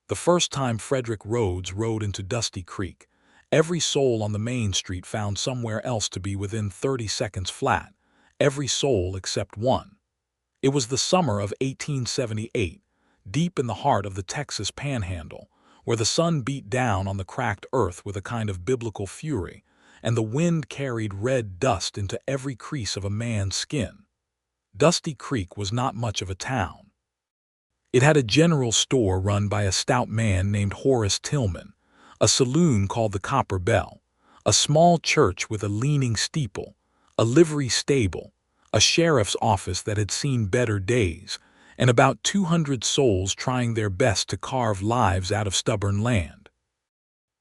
The first time Frederick Rhodes rode into Dusty Creek, every soul on the main street found somewhere else to be within 30 seconds flat, every soul except one. It was the summer of 1878, deep in the heart of the Texas Panhandle, where the sun beat down on the cracked earth with a kind of biblical fury, and the wind carried red dust into every crease of a man's skin. Dusty Creek was not much of a town. It had a general store run by a stout man named Horace Tillman, a saloon called the Copper Bell, a small church with a leaning steeple, a livery stable, a sheriff's office that had seen better days, and about 200 souls trying their best to carve lives out of stubborn land.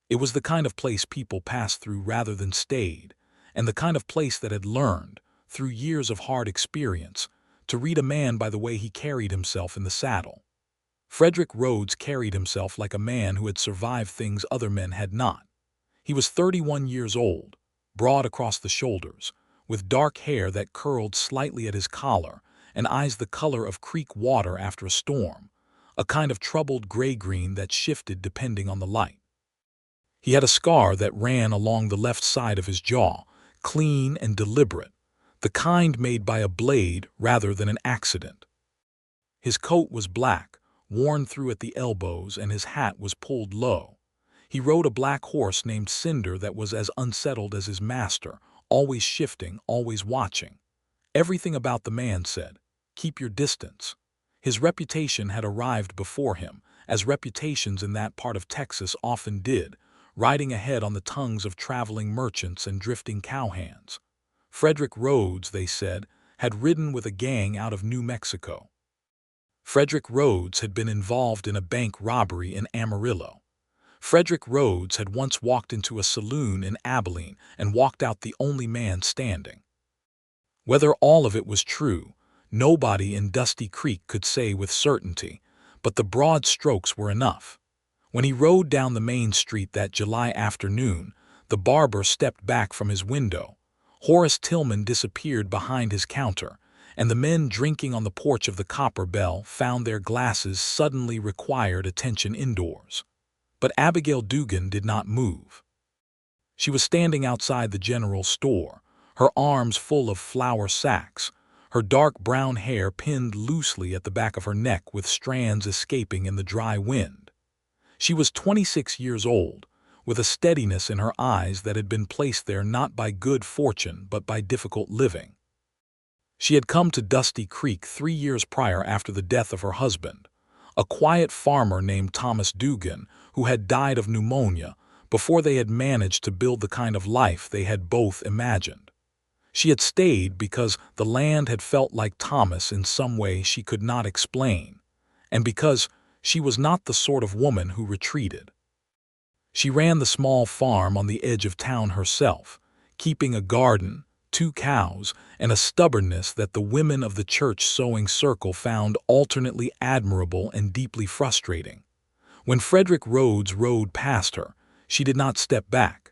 It was the kind of place people passed through rather than stayed, and the kind of place that had learned, through years of hard experience, to read a man by the way he carried himself in the saddle. Frederick Rhodes carried himself like a man who had survived things other men had not. He was 31 years old, broad across the shoulders, with dark hair that curled slightly at his collar and eyes the color of creek water after a storm, a kind of troubled gray-green that shifted depending on the light. He had a scar that ran along the left side of his jaw, clean and deliberate, the kind made by a blade rather than an accident. His coat was black, worn through at the elbows, and his hat was pulled low. He rode a black horse named Cinder that was as unsettled as his master, always shifting, always watching. Everything about the man said, "Keep your distance." His reputation had arrived before him, as reputations in that part of Texas often did, riding ahead on the tongues of traveling merchants and drifting cowhands. Frederick Rhodes, they said, had ridden with a gang out of New Mexico. Frederick Rhodes had been involved in a bank robbery in Amarillo. Frederick Rhodes had once walked into a saloon in Abilene and walked out the only man standing. Whether all of it was true, nobody in Dusty Creek could say with certainty, but the broad strokes were enough. When he rode down the main street that July afternoon, the barber stepped back from his window. Horace Tillman disappeared behind his counter, and the men drinking on the porch of the Copper Bell found their glasses suddenly required attention indoors. But Abigail Dugan did not move. She was standing outside the general store, her arms full of flour sacks, her dark brown hair pinned loosely at the back of her neck with strands escaping in the dry wind. She was 26 years old, with a steadiness in her eyes that had been placed there not by good fortune but by difficult living. She had come to Dusty Creek 3 years prior after the death of her husband, a quiet farmer named Thomas Dugan, who had died of pneumonia before they had managed to build the kind of life they had both imagined. She had stayed because the land had felt like Thomas in some way she could not explain, and because she was not the sort of woman who retreated. She ran the small farm on the edge of town herself, keeping a garden, 2 cows, and a stubbornness that the women of the church sewing circle found alternately admirable and deeply frustrating. When Frederick Rhodes rode past her, she did not step back.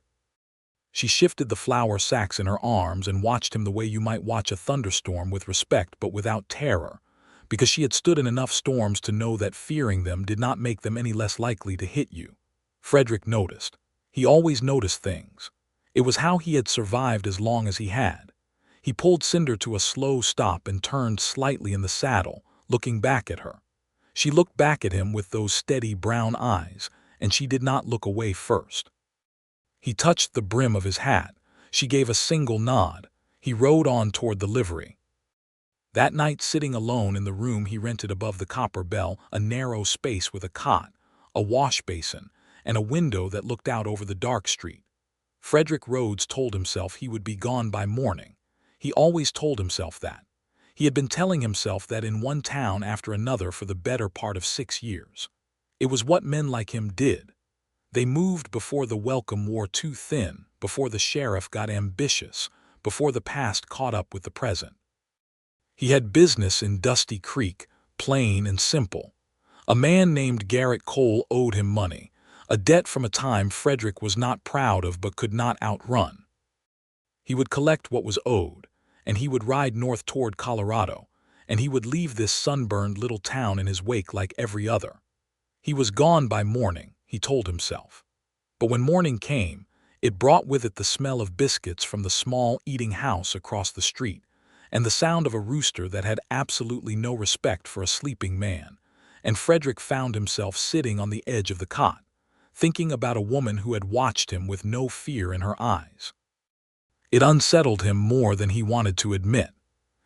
She shifted the flour sacks in her arms and watched him the way you might watch a thunderstorm, with respect but without terror, because she had stood in enough storms to know that fearing them did not make them any less likely to hit you. Frederick noticed. He always noticed things. It was how he had survived as long as he had. He pulled Cinder to a slow stop and turned slightly in the saddle, looking back at her. She looked back at him with those steady brown eyes, and she did not look away first. He touched the brim of his hat. She gave a single nod. He rode on toward the livery. That night, sitting alone in the room he rented above the Copper Bell, a narrow space with a cot, a wash basin, and a window that looked out over the dark street, Frederick Rhodes told himself he would be gone by morning. He always told himself that. He had been telling himself that in one town after another for the better part of 6 years. It was what men like him did. They moved before the welcome wore too thin, before the sheriff got ambitious, before the past caught up with the present. He had business in Dusty Creek, plain and simple. A man named Garrett Cole owed him money, a debt from a time Frederick was not proud of but could not outrun. He would collect what was owed, and he would ride north toward Colorado, and he would leave this sunburned little town in his wake like every other. He was gone by morning, he told himself. But when morning came, it brought with it the smell of biscuits from the small eating house across the street, and the sound of a rooster that had absolutely no respect for a sleeping man, and Frederick found himself sitting on the edge of the cot, thinking about a woman who had watched him with no fear in her eyes. It unsettled him more than he wanted to admit.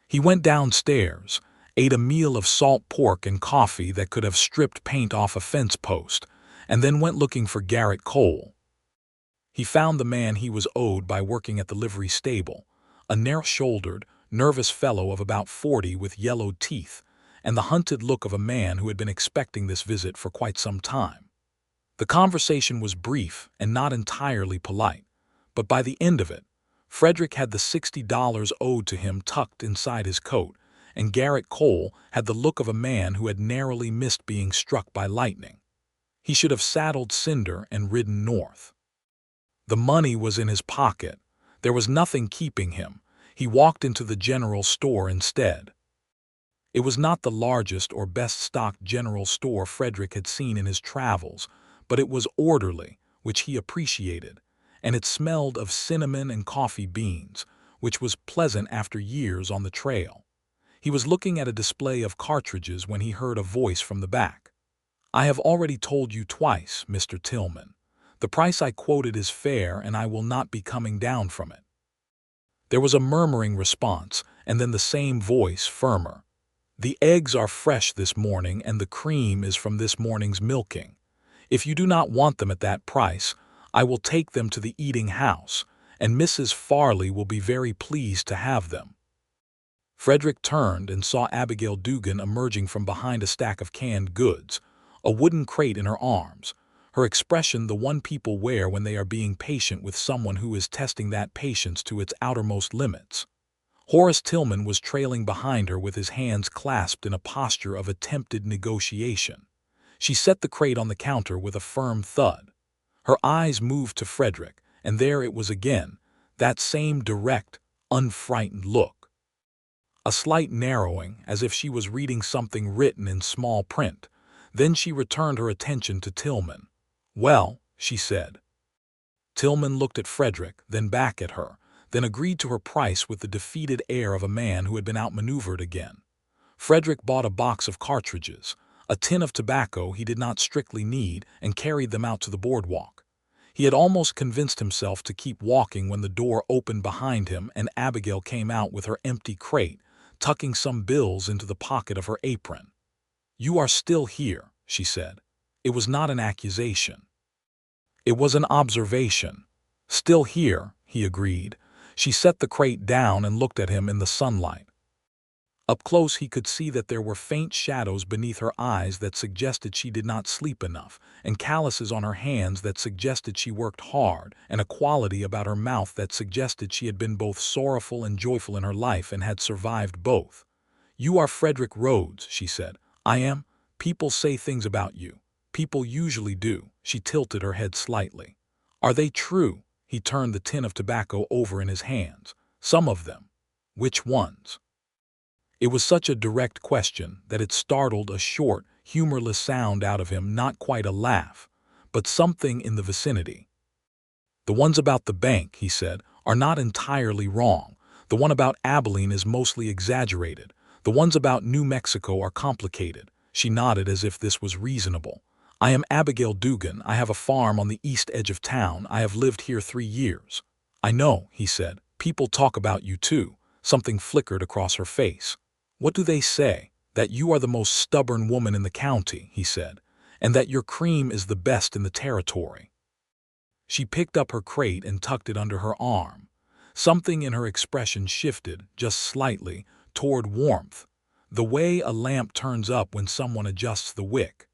He went downstairs, ate a meal of salt pork and coffee that could have stripped paint off a fence post, and then went looking for Garrett Cole. He found the man he was owed by working at the livery stable, a narrow-shouldered, nervous fellow of about 40 with yellowed teeth, and the hunted look of a man who had been expecting this visit for quite some time. The conversation was brief and not entirely polite, but by the end of it, Frederick had the $60 owed to him tucked inside his coat, and Garrett Cole had the look of a man who had narrowly missed being struck by lightning. He should have saddled Cinder and ridden north. The money was in his pocket. There was nothing keeping him. He walked into the general store instead. It was not the largest or best-stocked general store Frederick had seen in his travels, but it was orderly, which he appreciated, and it smelled of cinnamon and coffee beans, which was pleasant after years on the trail. He was looking at a display of cartridges when he heard a voice from the back. "I have already told you twice, Mr. Tillman. The price I quoted is fair and I will not be coming down from it." There was a murmuring response, and then the same voice, firmer. "The eggs are fresh this morning and the cream is from this morning's milking. If you do not want them at that price, I will take them to the eating house, and Mrs. Farley will be very pleased to have them." Frederick turned and saw Abigail Dugan emerging from behind a stack of canned goods, a wooden crate in her arms, her expression the one people wear when they are being patient with someone who is testing that patience to its outermost limits. Horace Tillman was trailing behind her with his hands clasped in a posture of attempted negotiation. She set the crate on the counter with a firm thud. Her eyes moved to Frederick, and there it was again, that same direct, unfrightened look. A slight narrowing, as if she was reading something written in small print. Then she returned her attention to Tillman. "Well," she said. Tillman looked at Frederick, then back at her, then agreed to her price with the defeated air of a man who had been outmaneuvered again. Frederick bought a box of cartridges, a tin of tobacco he did not strictly need, and carried them out to the boardwalk. He had almost convinced himself to keep walking when the door opened behind him and Abigail came out with her empty crate, tucking some bills into the pocket of her apron. "You are still here," she said. It was not an accusation. It was an observation. "Still here," he agreed. She set the crate down and looked at him in the sunlight. Up close he could see that there were faint shadows beneath her eyes that suggested she did not sleep enough, and calluses on her hands that suggested she worked hard, and a quality about her mouth that suggested she had been both sorrowful and joyful in her life and had survived both. "You are Frederick Rhodes," she said. "I am. People say things about you. People usually do." She tilted her head slightly. "Are they true?" He turned the tin of tobacco over in his hands. "Some of them." "Which ones?" It was such a direct question that it startled a short, humorless sound out of him, not quite a laugh, but something in the vicinity. "The ones about the bank," he said, "are not entirely wrong. The one about Abilene is mostly exaggerated. The ones about New Mexico are complicated." She nodded as if this was reasonable. "I am Abigail Dugan. I have a farm on the east edge of town. I have lived here 3 years." "I know," he said. "People talk about you too." Something flickered across her face. "What do they say?" "That you are the most stubborn woman in the county," he said, "and that your cream is the best in the territory." She picked up her crate and tucked it under her arm. Something in her expression shifted, just slightly, toward warmth, the way a lamp turns up when someone adjusts the wick.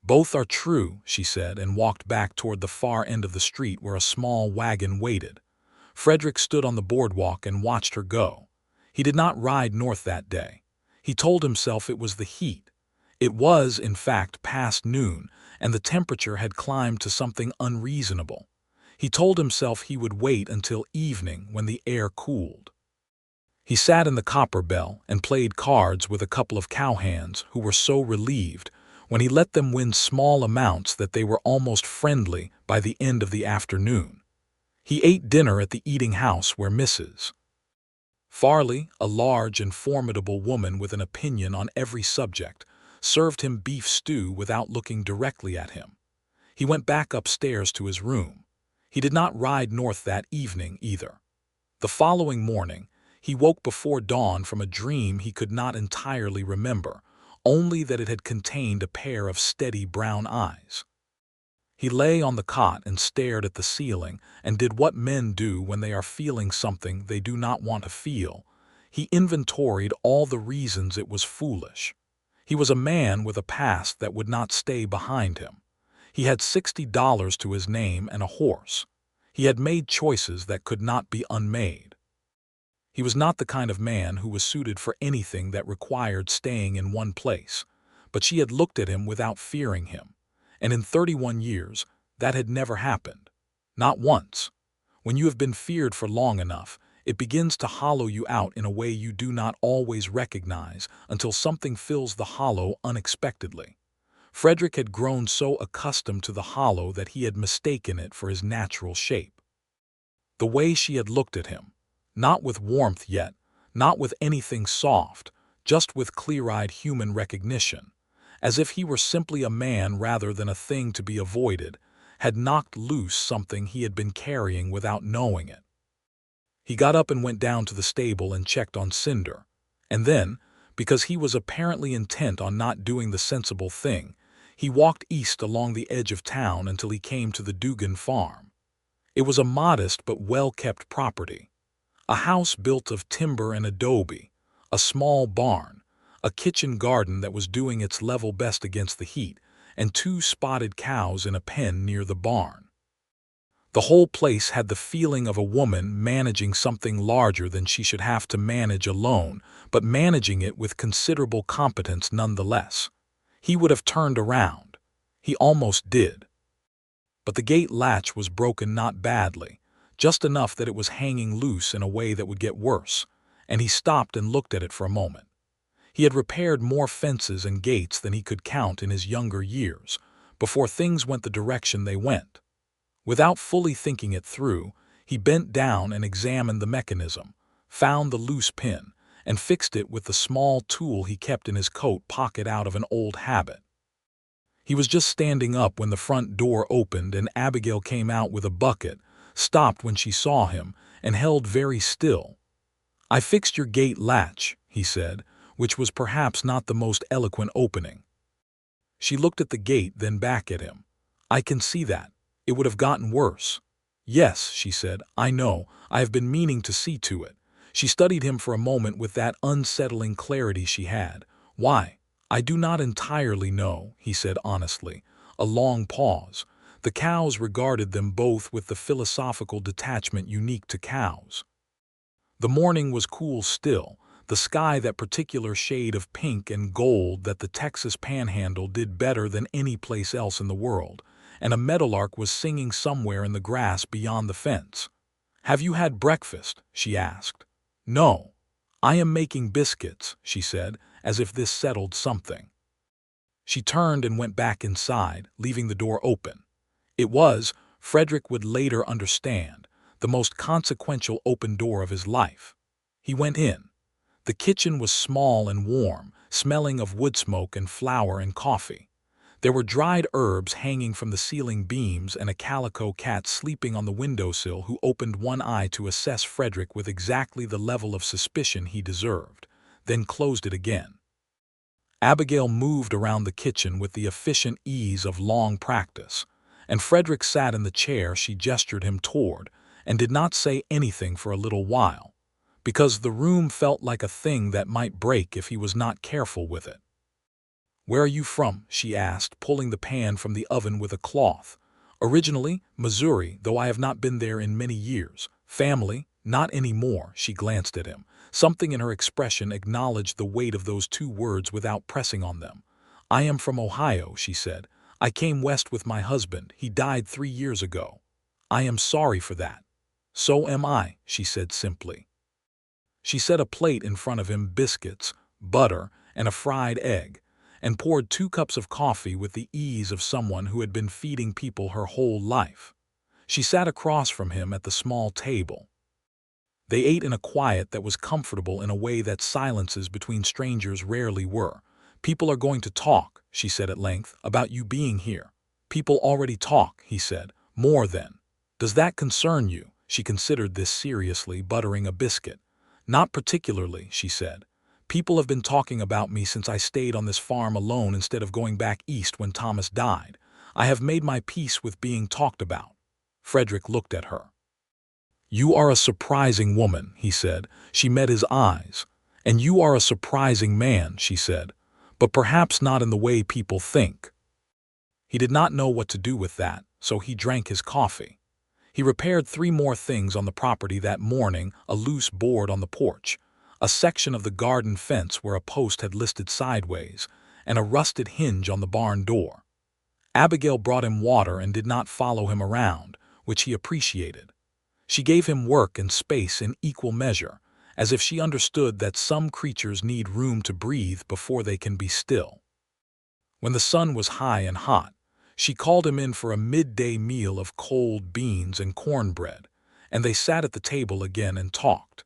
"Both are true," she said, and walked back toward the far end of the street where a small wagon waited. Frederick stood on the boardwalk and watched her go. He did not ride north that day. He told himself it was the heat. It was, in fact, past noon, and the temperature had climbed to something unreasonable. He told himself he would wait until evening when the air cooled. He sat in the Copper Bell and played cards with a couple of cowhands who were so relieved when he let them win small amounts that they were almost friendly by the end of the afternoon. He ate dinner at the eating house where Mrs. Farley, a large and formidable woman with an opinion on every subject, served him beef stew without looking directly at him. He went back upstairs to his room. He did not ride north that evening either. The following morning, he woke before dawn from a dream he could not entirely remember, only that it had contained a pair of steady brown eyes. He lay on the cot and stared at the ceiling and did what men do when they are feeling something they do not want to feel. He inventoried all the reasons it was foolish. He was a man with a past that would not stay behind him. He had $60 to his name and a horse. He had made choices that could not be unmade. He was not the kind of man who was suited for anything that required staying in one place, but she had looked at him without fearing him. And in 31 years, that had never happened. Not once. When you have been feared for long enough, it begins to hollow you out in a way you do not always recognize until something fills the hollow unexpectedly. Frederick had grown so accustomed to the hollow that he had mistaken it for his natural shape. The way she had looked at him, not with warmth yet, not with anything soft, just with clear-eyed human recognition, as if he were simply a man rather than a thing to be avoided, had knocked loose something he had been carrying without knowing it. He got up and went down to the stable and checked on Cinder, and then, because he was apparently intent on not doing the sensible thing, he walked east along the edge of town until he came to the Dugan farm. It was a modest but well-kept property. A house built of timber and adobe, a small barn, a kitchen garden that was doing its level best against the heat, and 2 spotted cows in a pen near the barn. The whole place had the feeling of a woman managing something larger than she should have to manage alone, but managing it with considerable competence nonetheless. He would have turned around. He almost did. But the gate latch was broken not badly, just enough that it was hanging loose in a way that would get worse, and he stopped and looked at it for a moment. He had repaired more fences and gates than he could count in his younger years, before things went the direction they went. Without fully thinking it through, he bent down and examined the mechanism, found the loose pin, and fixed it with the small tool he kept in his coat pocket out of an old habit. He was just standing up when the front door opened and Abigail came out with a bucket, stopped when she saw him, and held very still. "I fixed your gate latch," he said, which was perhaps not the most eloquent opening. She looked at the gate, then back at him. "I can see that. It would have gotten worse." "Yes," she said, "I know. I have been meaning to see to it." She studied him for a moment with that unsettling clarity she had. "Why?" "I do not entirely know," he said honestly. A long pause. The cows regarded them both with the philosophical detachment unique to cows. The morning was cool still, the sky that particular shade of pink and gold that the Texas Panhandle did better than any place else in the world, and a meadowlark was singing somewhere in the grass beyond the fence. "Have you had breakfast?" she asked. "No. I am making biscuits," she said, as if this settled something. She turned and went back inside, leaving the door open. It was, Frederick would later understand, the most consequential open door of his life. He went in. The kitchen was small and warm, smelling of wood smoke and flour and coffee. There were dried herbs hanging from the ceiling beams and a calico cat sleeping on the windowsill who opened one eye to assess Frederick with exactly the level of suspicion he deserved, then closed it again. Abigail moved around the kitchen with the efficient ease of long practice, and Frederick sat in the chair she gestured him toward and did not say anything for a little while, because the room felt like a thing that might break if he was not careful with it. "Where are you from?" she asked, pulling the pan from the oven with a cloth. "Originally, Missouri, though I have not been there in many years. Family, not anymore." She glanced at him. Something in her expression acknowledged the weight of those 2 words without pressing on them. "I am from Ohio," she said. "I came west with my husband. He died 3 years ago." "I am sorry for that." "So am I," she said simply. She set a plate in front of him, biscuits, butter, and a fried egg, and poured 2 cups of coffee with the ease of someone who had been feeding people her whole life. She sat across from him at the small table. They ate in a quiet that was comfortable in a way that silences between strangers rarely were. "People are going to talk," she said at length, "about you being here." "People already talk," he said. "More than. Does that concern you?" She considered this seriously, buttering a biscuit. "Not particularly," she said. "People have been talking about me since I stayed on this farm alone instead of going back east when Thomas died. I have made my peace with being talked about." Frederick looked at her. "You are a surprising woman," he said. She met his eyes. "And you are a surprising man," she said. "But perhaps not in the way people think." He did not know what to do with that, so he drank his coffee. He repaired 3 more things on the property that morning: a loose board on the porch, a section of the garden fence where a post had listed sideways, and a rusted hinge on the barn door. Abigail brought him water and did not follow him around, which he appreciated. She gave him work and space in equal measure, as if she understood that some creatures need room to breathe before they can be still. When the sun was high and hot, she called him in for a midday meal of cold beans and cornbread, and they sat at the table again and talked.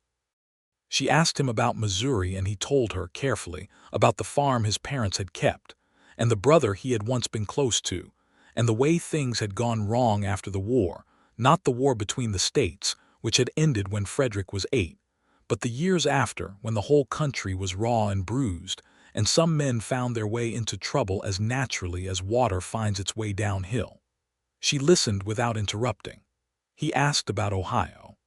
She asked him about Missouri, and he told her, carefully, about the farm his parents had kept, and the brother he had once been close to, and the way things had gone wrong after the war, not the war between the states, which had ended when Frederick was 8, but the years after, when the whole country was raw and bruised, and some men found their way into trouble as naturally as water finds its way downhill. She listened without interrupting. He asked about Ohio.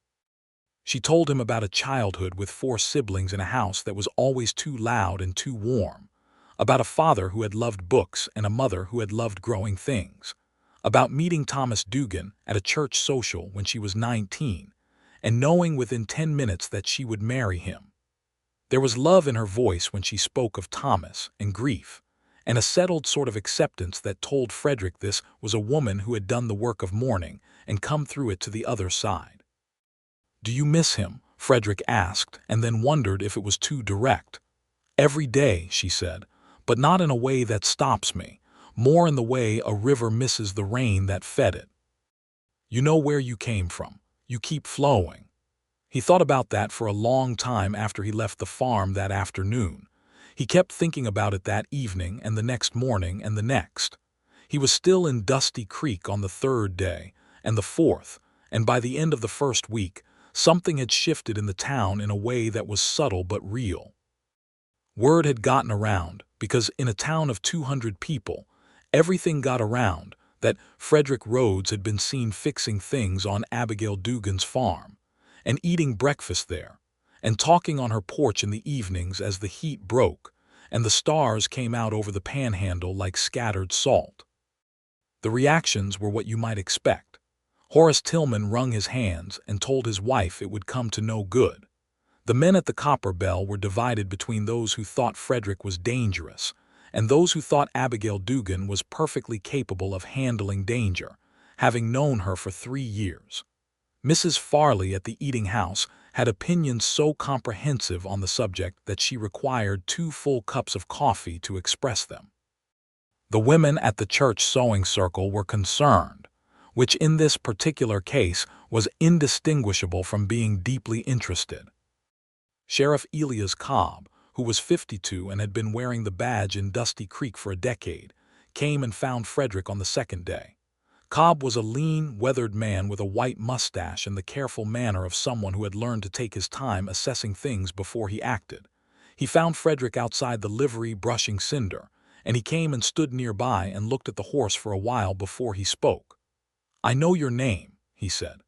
She told him about a childhood with 4 siblings in a house that was always too loud and too warm, about a father who had loved books and a mother who had loved growing things, about meeting Thomas Dugan at a church social when she was 19, and knowing within 10 minutes that she would marry him. There was love in her voice when she spoke of Thomas, and grief, and a settled sort of acceptance that told Frederick this was a woman who had done the work of mourning and come through it to the other side. "Do you miss him?" Frederick asked, and then wondered if it was too direct. "Every day," she said, "but not in a way that stops me, more in the way a river misses the rain that fed it. You know where you came from. You keep flowing." He thought about that for a long time after he left the farm that afternoon. He kept thinking about it that evening and the next morning and the next. He was still in Dusty Creek on the 3rd day and the 4th, and by the end of the 1st week, something had shifted in the town in a way that was subtle but real. Word had gotten around, because in a town of 200 people, everything got around, that Frederick Rhodes had been seen fixing things on Abigail Dugan's farm, and eating breakfast there, and talking on her porch in the evenings as the heat broke, and the stars came out over the panhandle like scattered salt. The reactions were what you might expect. Horace Tillman wrung his hands and told his wife it would come to no good. The men at the Copper Bell were divided between those who thought Frederick was dangerous and those who thought Abigail Dugan was perfectly capable of handling danger, having known her for 3 years. Mrs. Farley at the eating house had opinions so comprehensive on the subject that she required 2 full cups of coffee to express them. The women at the church sewing circle were concerned, which in this particular case was indistinguishable from being deeply interested. Sheriff Elias Cobb, who was 52 and had been wearing the badge in Dusty Creek for a decade, came and found Frederick on the 2nd day. Cobb was a lean, weathered man with a white mustache and the careful manner of someone who had learned to take his time assessing things before he acted. He found Frederick outside the livery brushing cinder, and he came and stood nearby and looked at the horse for a while before he spoke. "I know your name," he said.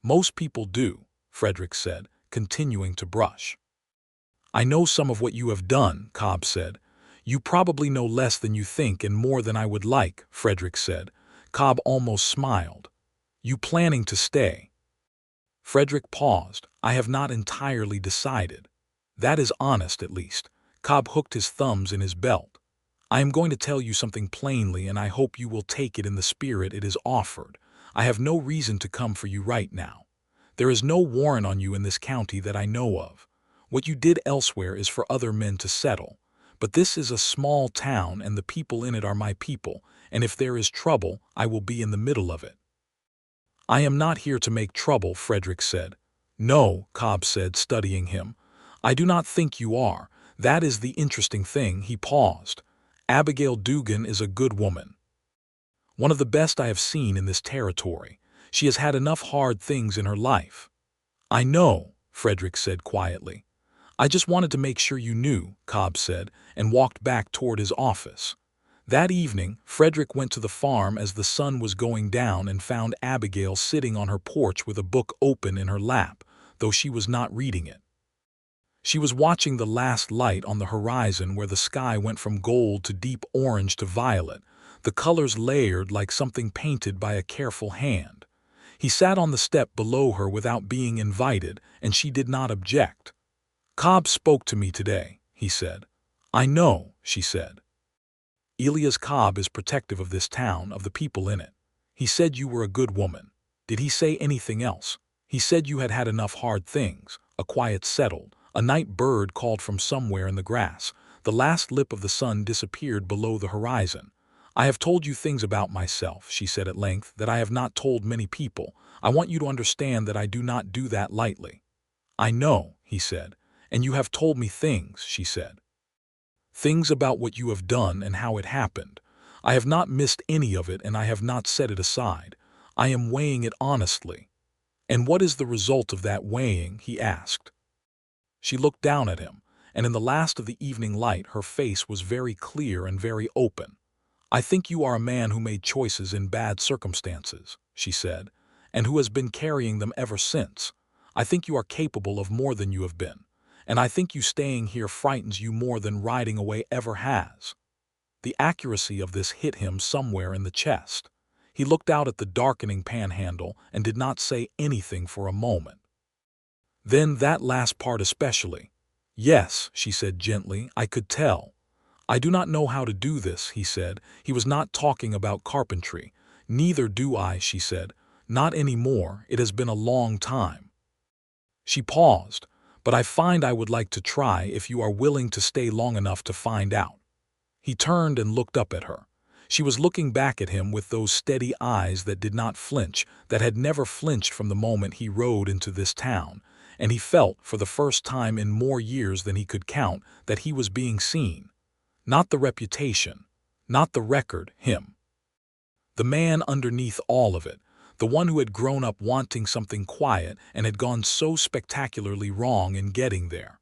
"Most people do," Frederick said, continuing to brush. "I know some of what you have done," Cobb said. "You probably know less than you think and more than I would like," Frederick said. Cobb almost smiled. "You planning to stay?" Frederick paused. "I have not entirely decided." "That is honest, at least." Cobb hooked his thumbs in his belt. "I am going to tell you something plainly, and I hope you will take it in the spirit it is offered. I have no reason to come for you right now. There is no warrant on you in this county that I know of. What you did elsewhere is for other men to settle. But this is a small town and the people in it are my people, and if there is trouble, I will be in the middle of it." "I am not here to make trouble," Frederick said. "No," Cobb said, studying him. "I do not think you are. That is the interesting thing." He paused. "Abigail Dugan is a good woman. One of the best I have seen in this territory. She has had enough hard things in her life." "I know," Frederick said quietly. "I just wanted to make sure you knew," Cobb said, and walked back toward his office. That evening, Frederick went to the farm as the sun was going down and found Abigail sitting on her porch with a book open in her lap, though she was not reading it. She was watching the last light on the horizon where the sky went from gold to deep orange to violet, the colors layered like something painted by a careful hand. He sat on the step below her without being invited, and she did not object. "Cobb spoke to me today," he said. "I know," she said. "Elias Cobb is protective of this town, of the people in it. He said you were a good woman. Did he say anything else? He said you had had enough hard things." A quiet settled. A night bird called from somewhere in the grass. The last lip of the sun disappeared below the horizon. "I have told you things about myself," she said at length, "that I have not told many people. I want you to understand that I do not do that lightly." "I know," he said. "And you have told me things," she said. "Things about what you have done and how it happened. I have not missed any of it and I have not set it aside. I am weighing it honestly." "And what is the result of that weighing?" he asked. She looked down at him, and in the last of the evening light her face was very clear and very open. "I think you are a man who made choices in bad circumstances," she said, "and who has been carrying them ever since. I think you are capable of more than you have been, and I think you staying here frightens you more than riding away ever has." The accuracy of this hit him somewhere in the chest. He looked out at the darkening panhandle and did not say anything for a moment. Then that last part especially. "Yes," she said gently, "I could tell." "I do not know how to do this," he said. He was not talking about carpentry. "Neither do I," she said. "Not any more. It has been a long time." She paused. "But I find I would like to try if you are willing to stay long enough to find out." He turned and looked up at her. She was looking back at him with those steady eyes that did not flinch, that had never flinched from the moment he rode into this town, and he felt, for the first time in more years than he could count, that he was being seen. Not the reputation, not the record, him. The man underneath all of it, the one who had grown up wanting something quiet and had gone so spectacularly wrong in getting there.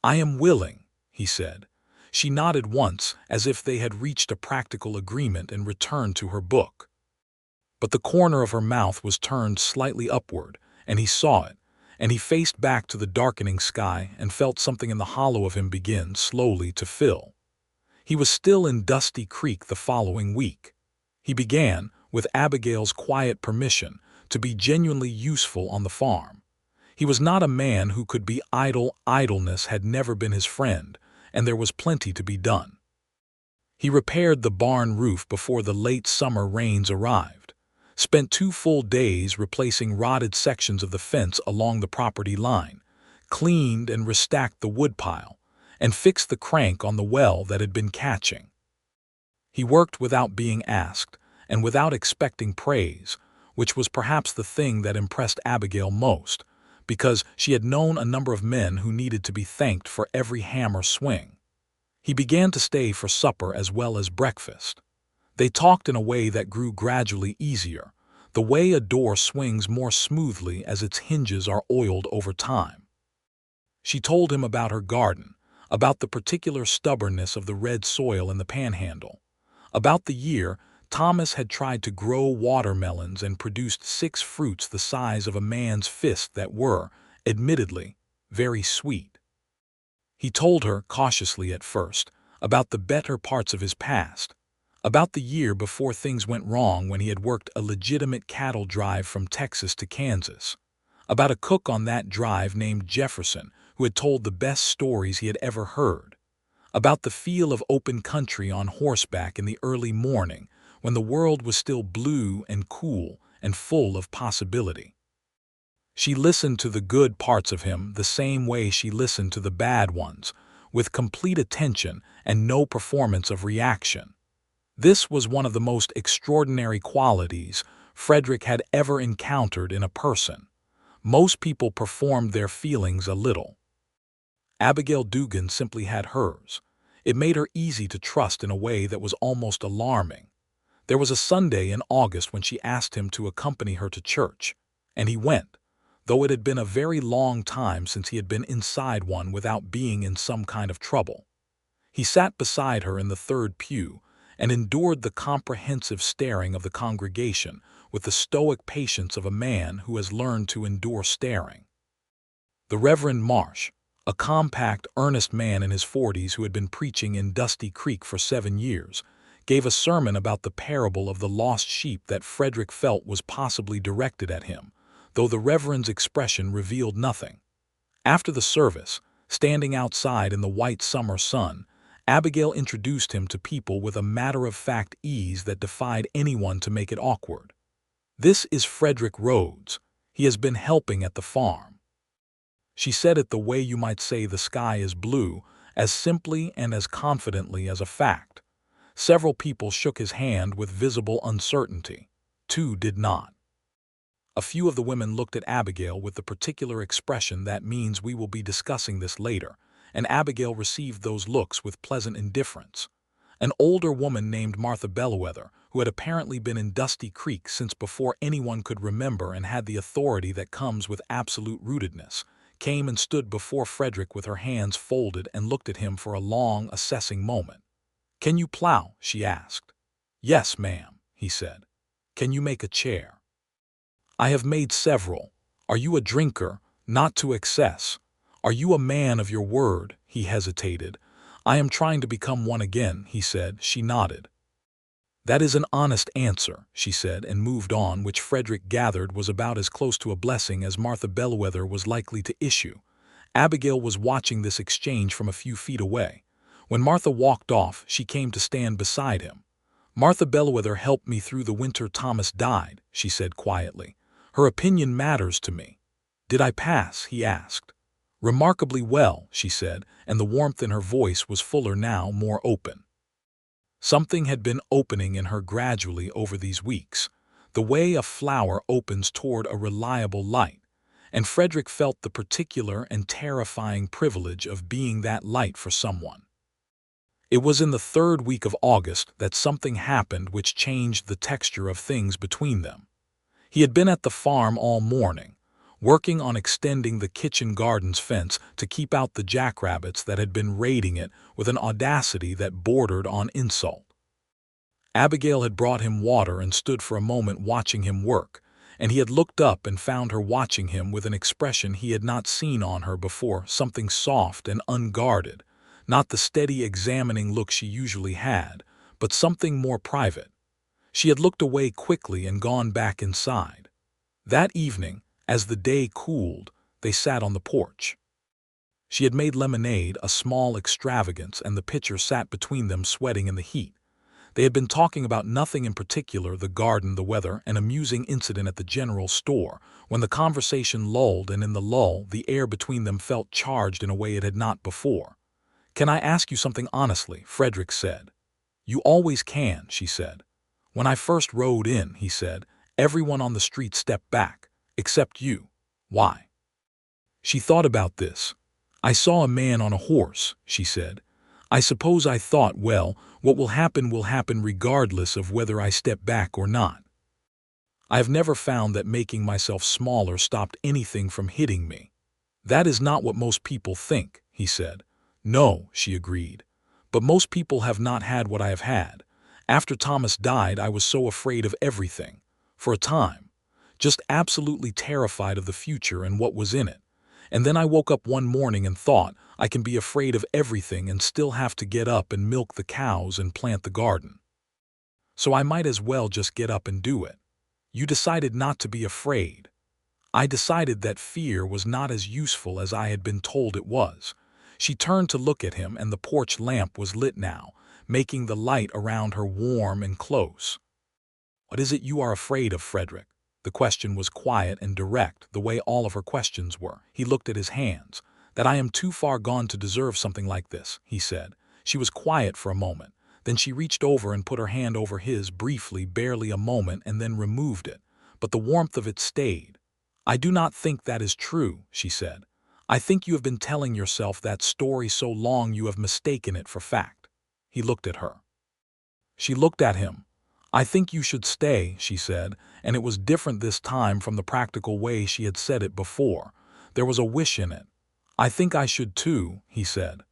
"I am willing," he said. She nodded once, as if they had reached a practical agreement, and returned to her book. But the corner of her mouth was turned slightly upward, and he saw it, and he faced back to the darkening sky and felt something in the hollow of him begin slowly to fill. He was still in Dusty Creek the following week. He began, with Abigail's quiet permission, to be genuinely useful on the farm. He was not a man who could be idle. Idleness had never been his friend, and there was plenty to be done. He repaired the barn roof before the late summer rains arrived, spent 2 full days replacing rotted sections of the fence along the property line, cleaned and restacked the woodpile, and fixed the crank on the well that had been catching. He worked without being asked, and without expecting praise, which was perhaps the thing that impressed Abigail most, because she had known a number of men who needed to be thanked for every hammer swing. He began to stay for supper as well as breakfast. They talked in a way that grew gradually easier, the way a door swings more smoothly as its hinges are oiled over time. She told him about her garden, about the particular stubbornness of the red soil in the panhandle, about the year Thomas had tried to grow watermelons and produced 6 fruits the size of a man's fist that were, admittedly, very sweet. He told her, cautiously at first, about the better parts of his past, about the year before things went wrong when he had worked a legitimate cattle drive from Texas to Kansas, about a cook on that drive named Jefferson who had told the best stories he had ever heard, about the feel of open country on horseback in the early morning when the world was still blue and cool and full of possibility. She listened to the good parts of him the same way she listened to the bad ones, with complete attention and no performance of reaction. This was one of the most extraordinary qualities Frederick had ever encountered in a person. Most people performed their feelings a little. Abigail Dugan simply had hers. It made her easy to trust in a way that was almost alarming. There was a Sunday in August when she asked him to accompany her to church, and he went, though it had been a very long time since he had been inside one without being in some kind of trouble. He sat beside her in the third pew and endured the comprehensive staring of the congregation with the stoic patience of a man who has learned to endure staring. The Reverend Marsh, a compact, earnest man in his 40s who had been preaching in Dusty Creek for 7 years, gave a sermon about the parable of the lost sheep that Frederick felt was possibly directed at him, though the Reverend's expression revealed nothing. After the service, standing outside in the white summer sun, Abigail introduced him to people with a matter-of-fact ease that defied anyone to make it awkward. "This is Frederick Rhodes. He has been helping at the farm." She said it the way you might say the sky is blue, as simply and as confidently as a fact. Several people shook his hand with visible uncertainty. 2 did not. A few of the women looked at Abigail with the particular expression that means we will be discussing this later, and Abigail received those looks with pleasant indifference. An older woman named Martha Bellwether, who had apparently been in Dusty Creek since before anyone could remember and had the authority that comes with absolute rootedness, came and stood before Frederick with her hands folded and looked at him for a long, assessing moment. "Can you plow?" she asked. "Yes, ma'am," he said. "Can you make a chair?" "I have made several. Are you a drinker? Not to excess. Are you a man of your word?" He hesitated. "I am trying to become one again," he said. She nodded. "That is an honest answer," she said, and moved on, which Frederick gathered was about as close to a blessing as Martha Bellwether was likely to issue. Abigail was watching this exchange from a few feet away. When Martha walked off, she came to stand beside him. "Martha Bellwether helped me through the winter Thomas died," she said quietly. "Her opinion matters to me." "Did I pass?" he asked. "Remarkably well," she said, and the warmth in her voice was fuller now, more open. Something had been opening in her gradually over these weeks, the way a flower opens toward a reliable light, and Frederick felt the particular and terrifying privilege of being that light for someone. It was in the 3rd week of August that something happened which changed the texture of things between them. He had been at the farm all morning, working on extending the kitchen garden's fence to keep out the jackrabbits that had been raiding it with an audacity that bordered on insult. Abigail had brought him water and stood for a moment watching him work, and he had looked up and found her watching him with an expression he had not seen on her before, something soft and unguarded, not the steady examining look she usually had, but something more private. She had looked away quickly and gone back inside. That evening, as the day cooled, they sat on the porch. She had made lemonade, a small extravagance, and the pitcher sat between them sweating in the heat. They had been talking about nothing in particular, the garden, the weather, an amusing incident at the general store, when the conversation lulled, and in the lull the air between them felt charged in a way it had not before. "Can I ask you something honestly?" Frederick said. "You always can," she said. "When I first rode in," he said, "everyone on the street stepped back, except you. Why?" She thought about this. "I saw a man on a horse," she said. "I suppose I thought, well, what will happen regardless of whether I step back or not. I have never found that making myself smaller stopped anything from hitting me." "That is not what most people think," he said. "No," she agreed. "But most people have not had what I have had. After Thomas died, I was so afraid of everything. For a time. Just absolutely terrified of the future and what was in it. And then I woke up one morning and thought, I can be afraid of everything and still have to get up and milk the cows and plant the garden. So I might as well just get up and do it. You decided not to be afraid. I decided that fear was not as useful as I had been told it was." She turned to look at him, and the porch lamp was lit now, making the light around her warm and close. "What is it you are afraid of, Frederick?" The question was quiet and direct, the way all of her questions were. He looked at his hands. that I am too far gone to deserve something like this," he said. She was quiet for a moment. Then she reached over and put her hand over his briefly, barely a moment, and then removed it. But the warmth of it stayed. "I do not think that is true," she said. "I think you have been telling yourself that story so long you have mistaken it for fact." He looked at her. She looked at him. "I think you should stay," she said, and it was different this time from the practical way she had said it before. There was a wish in it. "I think I should too," he said.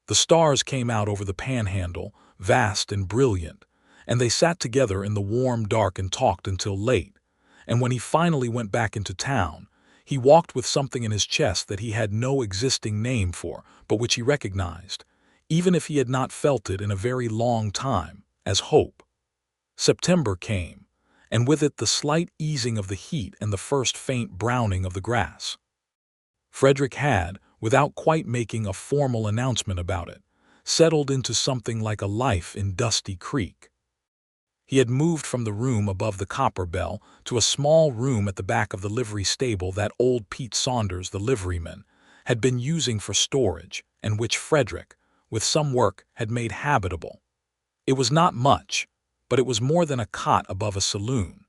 The stars came out over the panhandle, vast and brilliant, and they sat together in the warm dark and talked until late. And when he finally went back into town, he walked with something in his chest that he had no existing name for, but which he recognized, even if he had not felt it in a very long time, as hope. September came, and with it the slight easing of the heat and the first faint browning of the grass. Frederick had, without quite making a formal announcement about it, settled into something like a life in Dusty Creek. He had moved from the room above the Copper Bell to a small room at the back of the livery stable that old Pete Saunders, the liveryman, had been using for storage, and which Frederick, with some work, had made habitable. It was not much, but it was more than a cot above a saloon.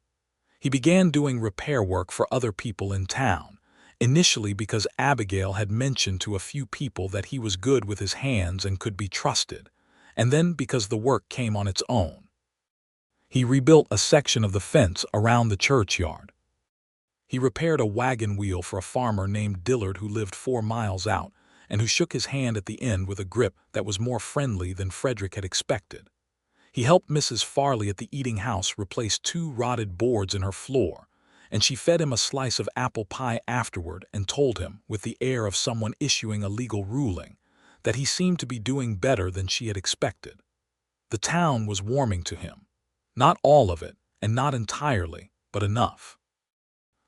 He began doing repair work for other people in town, initially because Abigail had mentioned to a few people that he was good with his hands and could be trusted, and then because the work came on its own. He rebuilt a section of the fence around the churchyard. He repaired a wagon wheel for a farmer named Dillard who lived 4 miles out and who shook his hand at the end with a grip that was more friendly than Frederick had expected. He helped Mrs. Farley at the eating house replace 2 rotted boards in her floor, and she fed him a slice of apple pie afterward and told him, with the air of someone issuing a legal ruling, that he seemed to be doing better than she had expected. The town was warming to him. Not all of it, and not entirely, but enough.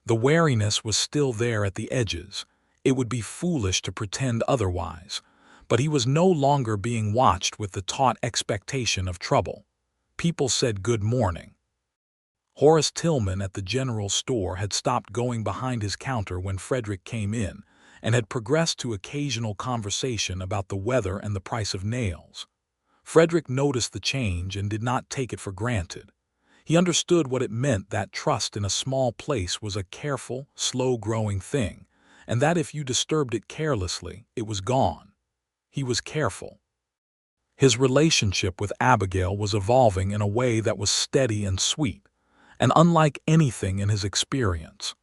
The wariness was still there at the edges. It would be foolish to pretend otherwise, but he was no longer being watched with the taut expectation of trouble. People said good morning. Horace Tillman at the general store had stopped going behind his counter when Frederick came in and had progressed to occasional conversation about the weather and the price of nails. Frederick noticed the change and did not take it for granted. He understood what it meant that trust in a small place was a careful, slow-growing thing, and that if you disturbed it carelessly, it was gone. He was careful. His relationship with Abigail was evolving in a way that was steady and sweet, and unlike anything in his experience.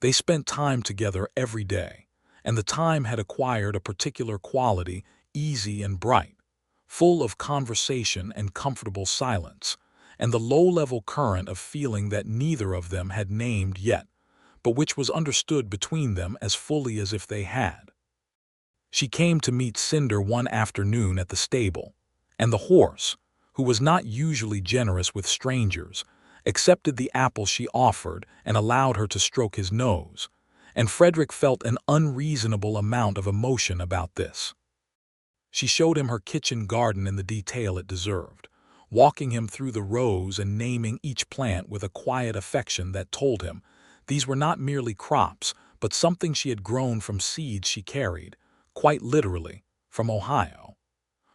They spent time together every day, and the time had acquired a particular quality, easy and bright, full of conversation and comfortable silence, and the low-level current of feeling that neither of them had named yet, but which was understood between them as fully as if they had. She came to meet Cinder one afternoon at the stable, and the horse, who was not usually generous with strangers, accepted the apple she offered and allowed her to stroke his nose, and Frederick felt an unreasonable amount of emotion about this. She showed him her kitchen garden in the detail it deserved, walking him through the rows and naming each plant with a quiet affection that told him these were not merely crops, but something she had grown from seeds she carried, quite literally, from Ohio.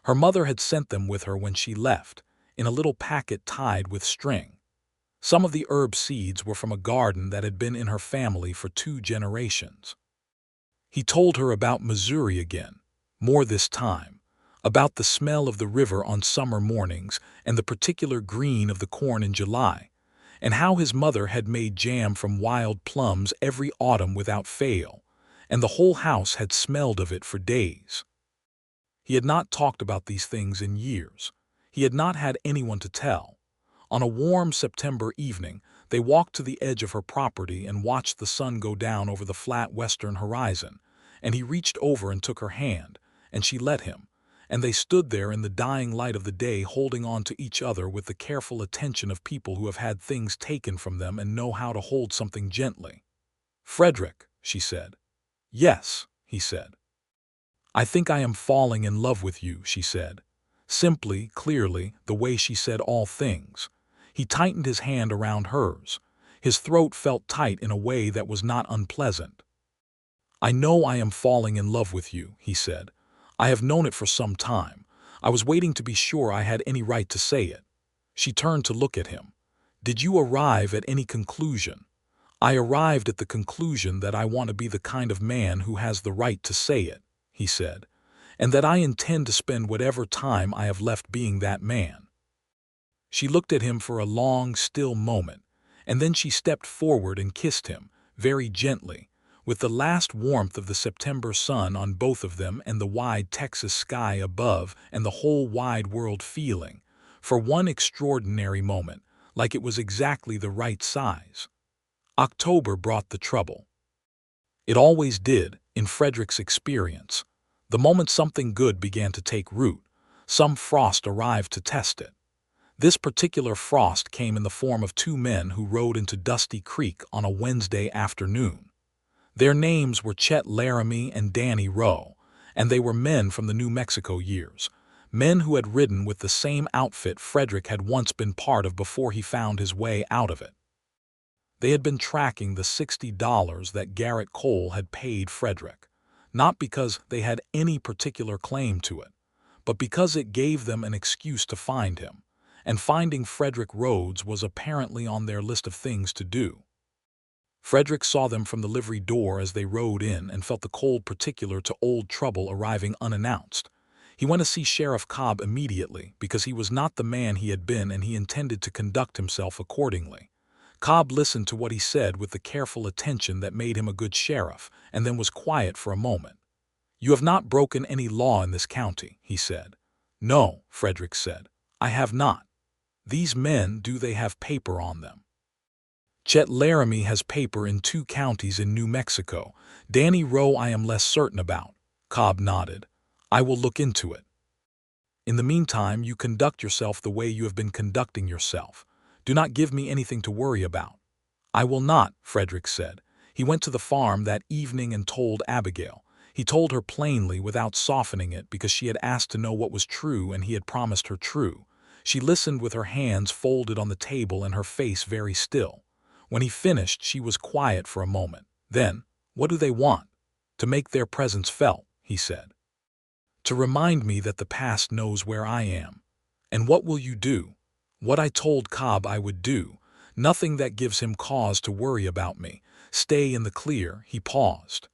Her mother had sent them with her when she left, in a little packet tied with string. Some of the herb seeds were from a garden that had been in her family for 2 generations. He told her about Missouri again, more this time, about the smell of the river on summer mornings and the particular green of the corn in July, and how his mother had made jam from wild plums every autumn without fail, and the whole house had smelled of it for days. He had not talked about these things in years. He had not had anyone to tell. On a warm September evening, they walked to the edge of her property and watched the sun go down over the flat western horizon, and he reached over and took her hand, and she let him, and they stood there in the dying light of the day holding on to each other with the careful attention of people who have had things taken from them and know how to hold something gently. "Frederick," she said. "Yes," he said. "I think I am falling in love with you," she said. Simply, clearly, the way she said all things. He tightened his hand around hers. His throat felt tight in a way that was not unpleasant. "I know I am falling in love with you," he said. "I have known it for some time. I was waiting to be sure I had any right to say it." She turned to look at him. "Did you arrive at any conclusion?" "I arrived at the conclusion that I want to be the kind of man who has the right to say it," he said, "and that I intend to spend whatever time I have left being that man." She looked at him for a long, still moment, and then she stepped forward and kissed him, very gently, with the last warmth of the September sun on both of them and the wide Texas sky above and the whole wide world feeling, for one extraordinary moment, like it was exactly the right size. October brought the trouble. It always did, in Frederick's experience. The moment something good began to take root, some frost arrived to test it. This particular frost came in the form of two men who rode into Dusty Creek on a Wednesday afternoon. Their names were Chet Laramie and Danny Rowe, and they were men from the New Mexico years, men who had ridden with the same outfit Frederick had once been part of before he found his way out of it. They had been tracking the $60 that Garrett Cole had paid Frederick, not because they had any particular claim to it, but because it gave them an excuse to find him, and finding Frederick Rhodes was apparently on their list of things to do. Frederick saw them from the livery door as they rode in and felt the cold particular to old trouble arriving unannounced. He went to see Sheriff Cobb immediately because he was not the man he had been and he intended to conduct himself accordingly. Cobb listened to what he said with the careful attention that made him a good sheriff, and then was quiet for a moment. "You have not broken any law in this county," he said. "No," Frederick said, "I have not." "These men, do they have paper on them?" "Chet Laramie has paper in 2 counties in New Mexico. Danny Rowe I am less certain about." Cobb nodded. "I will look into it. In the meantime, you conduct yourself the way you have been conducting yourself. Do not give me anything to worry about." "I will not," Frederick said. He went to the farm that evening and told Abigail. He told her plainly without softening it because she had asked to know what was true and he had promised her true. She listened with her hands folded on the table and her face very still. When he finished, she was quiet for a moment. Then, "What do they want?" "To make their presence felt," he said. "To remind me that the past knows where I am." "And what will you do?" "What I told Cobb I would do. Nothing that gives him cause to worry about me. Stay in the clear." He paused.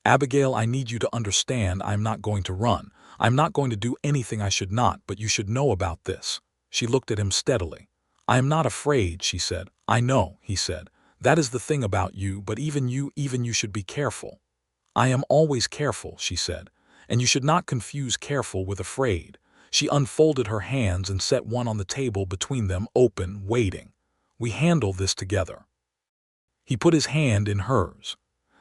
"Abigail, I need you to understand I am not going to run. I am not going to do anything I should not, but you should know about this." She looked at him steadily. "I am not afraid," she said. "I know," he said. "That is the thing about you, but even you should be careful." "I am always careful," she said, "and you should not confuse careful with afraid." She unfolded her hands and set one on the table between them, open, waiting. "We handle this together." He put his hand in hers.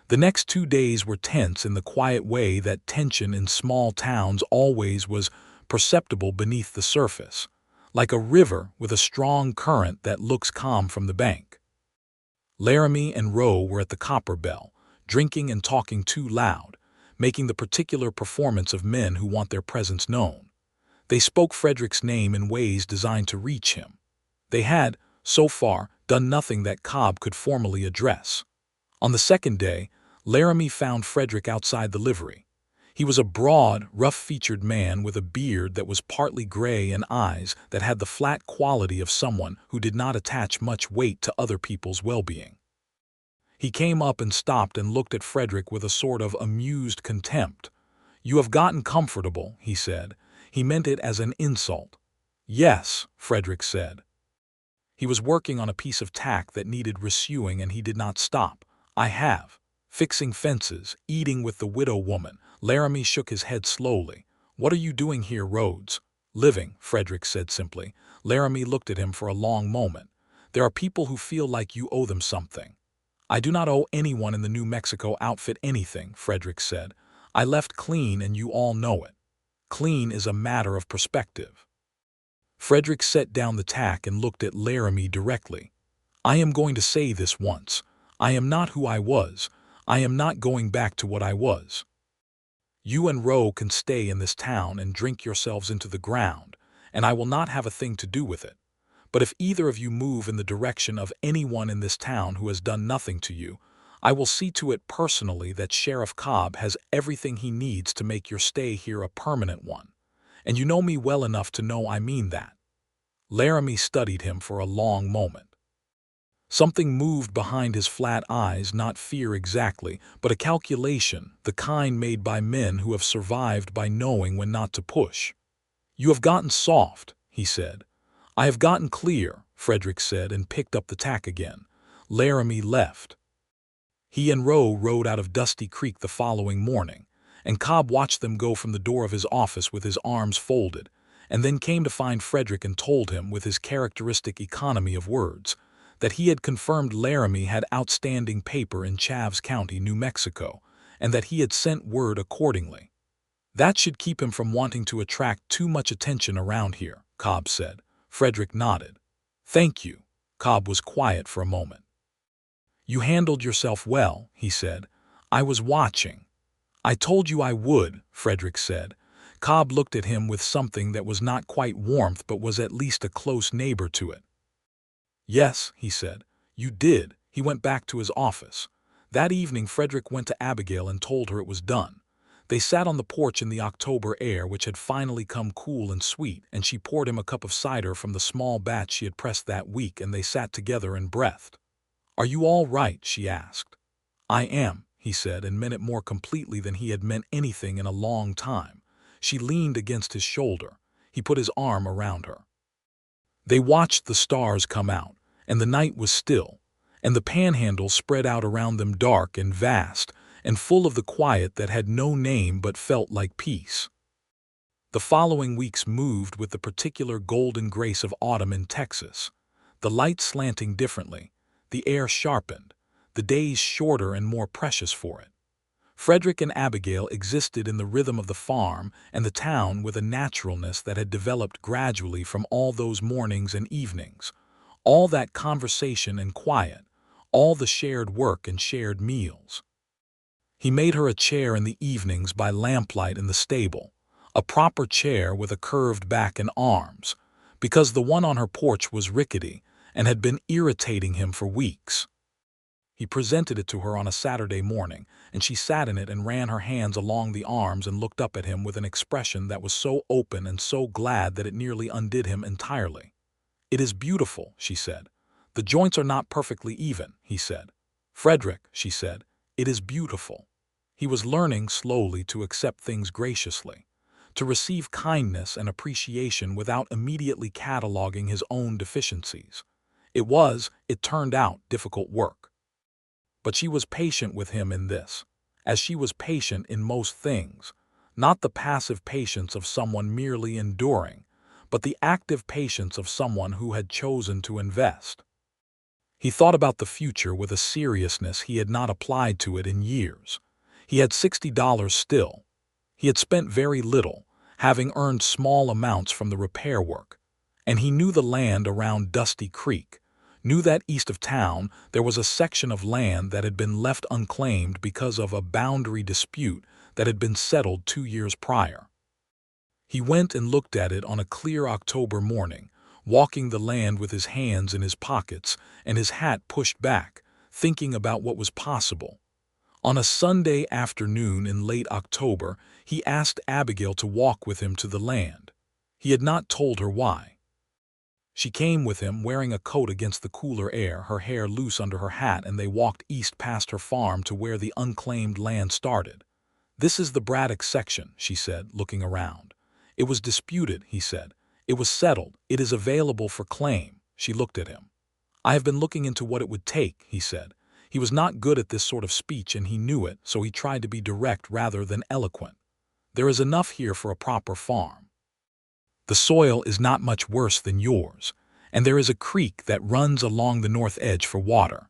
The next 2 days were tense in the quiet way that tension in small towns always was perceptible beneath the surface, like a river with a strong current that looks calm from the bank. Laramie and Rowe were at the Copper Bell, drinking and talking too loud, making the particular performance of men who want their presence known. They spoke Frederick's name in ways designed to reach him. They had, so far, done nothing that Cobb could formally address. On the second day, Laramie found Frederick outside the livery. He was a broad, rough-featured man with a beard that was partly gray and eyes that had the flat quality of someone who did not attach much weight to other people's well-being. He came up and stopped and looked at Frederick with a sort of amused contempt. "You have gotten comfortable," he said. He meant it as an insult. "Yes," Frederick said. He was working on a piece of tack that needed resewing and he did not stop. "I have. Fixing fences, eating with the widow woman." Laramie shook his head slowly. "What are you doing here, Rhodes?" "Living," Frederick said simply. Laramie looked at him for a long moment. "There are people who feel like you owe them something." "I do not owe anyone in the New Mexico outfit anything," Frederick said. "I left clean and you all know it. Clean is a matter of perspective." Frederick set down the tack and looked at Laramie directly. "I am going to say this once. I am not who I was. I am not going back to what I was. You and Rowe can stay in this town and drink yourselves into the ground, and I will not have a thing to do with it. But if either of you move in the direction of anyone in this town who has done nothing to you, I will see to it personally that Sheriff Cobb has everything he needs to make your stay here a permanent one. And you know me well enough to know I mean that." Laramie studied him for a long moment. Something moved behind his flat eyes, not fear exactly, but a calculation, the kind made by men who have survived by knowing when not to push. "You have gotten soft," he said. "I have gotten clear," Frederick said, and picked up the tack again. Laramie left. He and Rowe rode out of Dusty Creek the following morning, and Cobb watched them go from the door of his office with his arms folded, and then came to find Frederick and told him, with his characteristic economy of words, that he had confirmed Laramie had outstanding paper in Chaves County, New Mexico, and that he had sent word accordingly. "That should keep him from wanting to attract too much attention around here," Cobb said. Frederick nodded. "Thank you." Cobb was quiet for a moment. "You handled yourself well," he said. "I was watching." "I told you I would," Frederick said. Cobb looked at him with something that was not quite warmth but was at least a close neighbor to it. "Yes," he said, "you did." He went back to his office. That evening Frederick went to Abigail and told her it was done. They sat on the porch in the October air, which had finally come cool and sweet, and she poured him a cup of cider from the small batch she had pressed that week, and they sat together and breathed. "Are you all right?" she asked. "I am," he said, and meant it more completely than he had meant anything in a long time. She leaned against his shoulder. He put his arm around her. They watched the stars come out, and the night was still, and the panhandle spread out around them dark and vast, and full of the quiet that had no name but felt like peace. The following weeks moved with the particular golden grace of autumn in Texas, the light slanting differently, the air sharpened, the days shorter and more precious for it. Frederick and Abigail existed in the rhythm of the farm and the town with a naturalness that had developed gradually from all those mornings and evenings, all that conversation and quiet, all the shared work and shared meals. He made her a chair in the evenings by lamplight in the stable, a proper chair with a curved back and arms, because the one on her porch was rickety and had been irritating him for weeks. He presented it to her on a Saturday morning, and she sat in it and ran her hands along the arms and looked up at him with an expression that was so open and so glad that it nearly undid him entirely. "It is beautiful," she said. "The joints are not perfectly even," he said. "Frederick," she said, "it is beautiful." He was learning slowly to accept things graciously, to receive kindness and appreciation without immediately cataloging his own deficiencies. It turned out, difficult work. But she was patient with him in this, as she was patient in most things, not the passive patience of someone merely enduring, but the active patience of someone who had chosen to invest. He thought about the future with a seriousness he had not applied to it in years. He had $60 still. He had spent very little, having earned small amounts from the repair work, and he knew the land around Dusty Creek, knew that east of town there was a section of land that had been left unclaimed because of a boundary dispute that had been settled 2 years prior. He went and looked at it on a clear October morning, walking the land with his hands in his pockets and his hat pushed back, thinking about what was possible. On a Sunday afternoon in late October, he asked Abigail to walk with him to the land. He had not told her why. She came with him, wearing a coat against the cooler air, her hair loose under her hat, and they walked east past her farm to where the unclaimed land started. "This is the Braddock section," she said, looking around. "It was disputed," he said. "It was settled. It is available for claim." She looked at him. "I have been looking into what it would take," he said. He was not good at this sort of speech, and he knew it, so he tried to be direct rather than eloquent. "There is enough here for a proper farm. The soil is not much worse than yours, and there is a creek that runs along the north edge for water.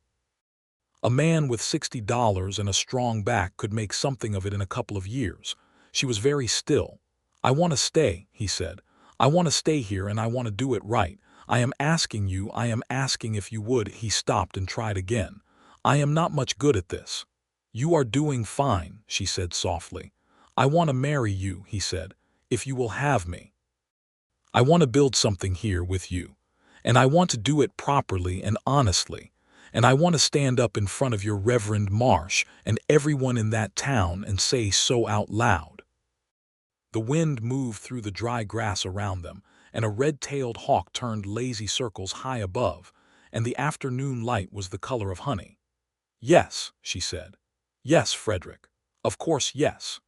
A man with $60 and a strong back could make something of it in a couple of years." She was very still. "I want to stay," he said. "I want to stay here, and I want to do it right. I am asking if you would." He stopped and tried again. "I am not much good at this." "You are doing fine," she said softly. "I want to marry you," he said, "if you will have me. I want to build something here with you, and I want to do it properly and honestly, and I want to stand up in front of your Reverend Marsh and everyone in that town and say so out loud." The wind moved through the dry grass around them, and a red-tailed hawk turned lazy circles high above, and the afternoon light was the color of honey. "Yes," she said. "Yes, Frederick. Of course, yes."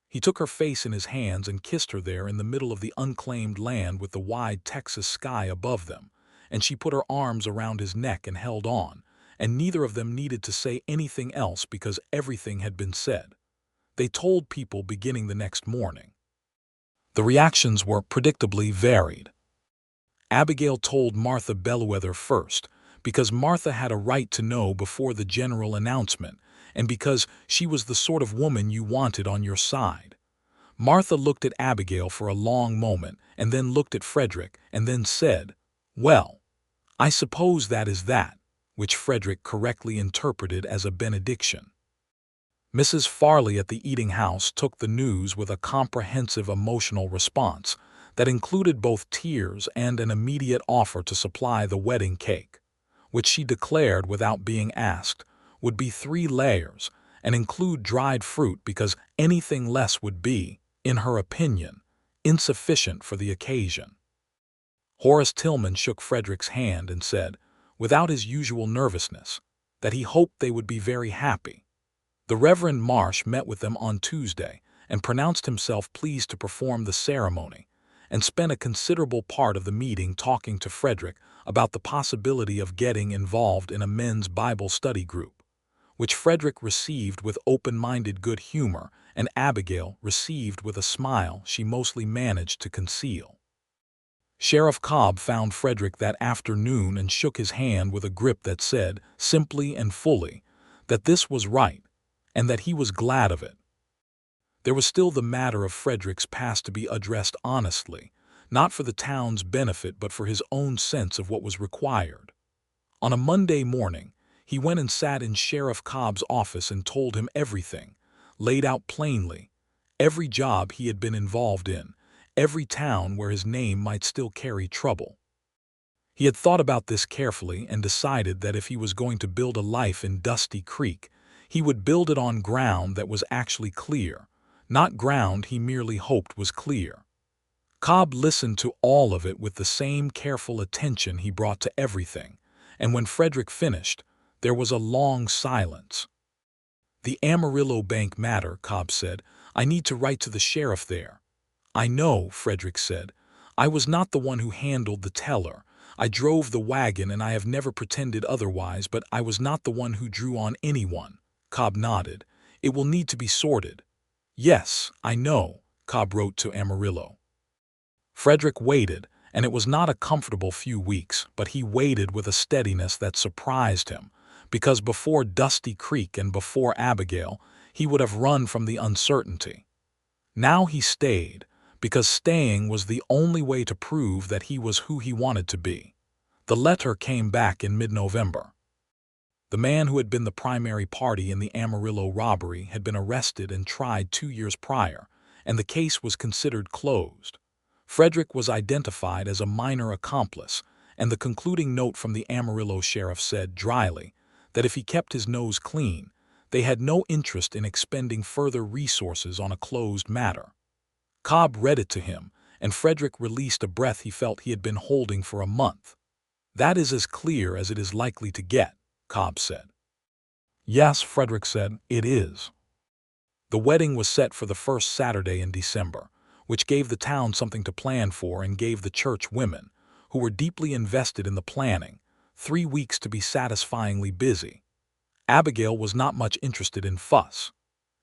He took her face in his hands and kissed her there in the middle of the unclaimed land with the wide Texas sky above them, and she put her arms around his neck and held on, and neither of them needed to say anything else because everything had been said. They told people beginning the next morning. The reactions were predictably varied. Abigail told Martha Bellwether first, because Martha had a right to know before the general announcement, and because she was the sort of woman you wanted on your side. Martha looked at Abigail for a long moment, and then looked at Frederick, and then said, "Well, I suppose that is that," which Frederick correctly interpreted as a benediction. Mrs. Farley at the eating house took the news with a comprehensive emotional response that included both tears and an immediate offer to supply the wedding cake, which she declared without being asked would be 3 layers and include dried fruit because anything less would be, in her opinion, insufficient for the occasion. Horace Tillman shook Frederick's hand and said, without his usual nervousness, that he hoped they would be very happy. The Reverend Marsh met with them on Tuesday and pronounced himself pleased to perform the ceremony, and spent a considerable part of the meeting talking to Frederick about the possibility of getting involved in a men's Bible study group, which Frederick received with open-minded good humor and Abigail received with a smile she mostly managed to conceal. Sheriff Cobb found Frederick that afternoon and shook his hand with a grip that said, simply and fully, that this was right, and that he was glad of it. There was still the matter of Frederick's past to be addressed honestly, not for the town's benefit but for his own sense of what was required. On a Monday morning, he went and sat in Sheriff Cobb's office and told him everything, laid out plainly, every job he had been involved in, every town where his name might still carry trouble. He had thought about this carefully and decided that if he was going to build a life in Dusty Creek, he would build it on ground that was actually clear, not ground he merely hoped was clear. Cobb listened to all of it with the same careful attention he brought to everything, and when Frederick finished, there was a long silence. "The Amarillo Bank matter," Cobb said. "I need to write to the sheriff there." "I know," Frederick said. "I was not the one who handled the teller. I drove the wagon and I have never pretended otherwise, but I was not the one who drew on anyone." Cobb nodded. "It will need to be sorted." "Yes, I know," Cobb wrote to Amarillo. Frederick waited, and it was not a comfortable few weeks, but he waited with a steadiness that surprised him, because before Dusty Creek and before Abigail, he would have run from the uncertainty. Now he stayed, because staying was the only way to prove that he was who he wanted to be. The letter came back in mid-November. The man who had been the primary party in the Amarillo robbery had been arrested and tried 2 years prior, and the case was considered closed. Frederick was identified as a minor accomplice, and the concluding note from the Amarillo sheriff said dryly that if he kept his nose clean, they had no interest in expending further resources on a closed matter. Cobb read it to him, and Frederick released a breath he felt he had been holding for a month. "That is as clear as it is likely to get," Cobb said. "Yes," Frederick said, "it is." The wedding was set for the first Saturday in December, which gave the town something to plan for and gave the church women, who were deeply invested in the planning, 3 weeks to be satisfyingly busy. Abigail was not much interested in fuss.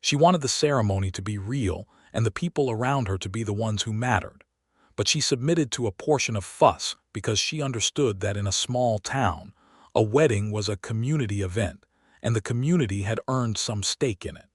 She wanted the ceremony to be real and the people around her to be the ones who mattered. But she submitted to a portion of fuss because she understood that in a small town, a wedding was a community event, and the community had earned some stake in it.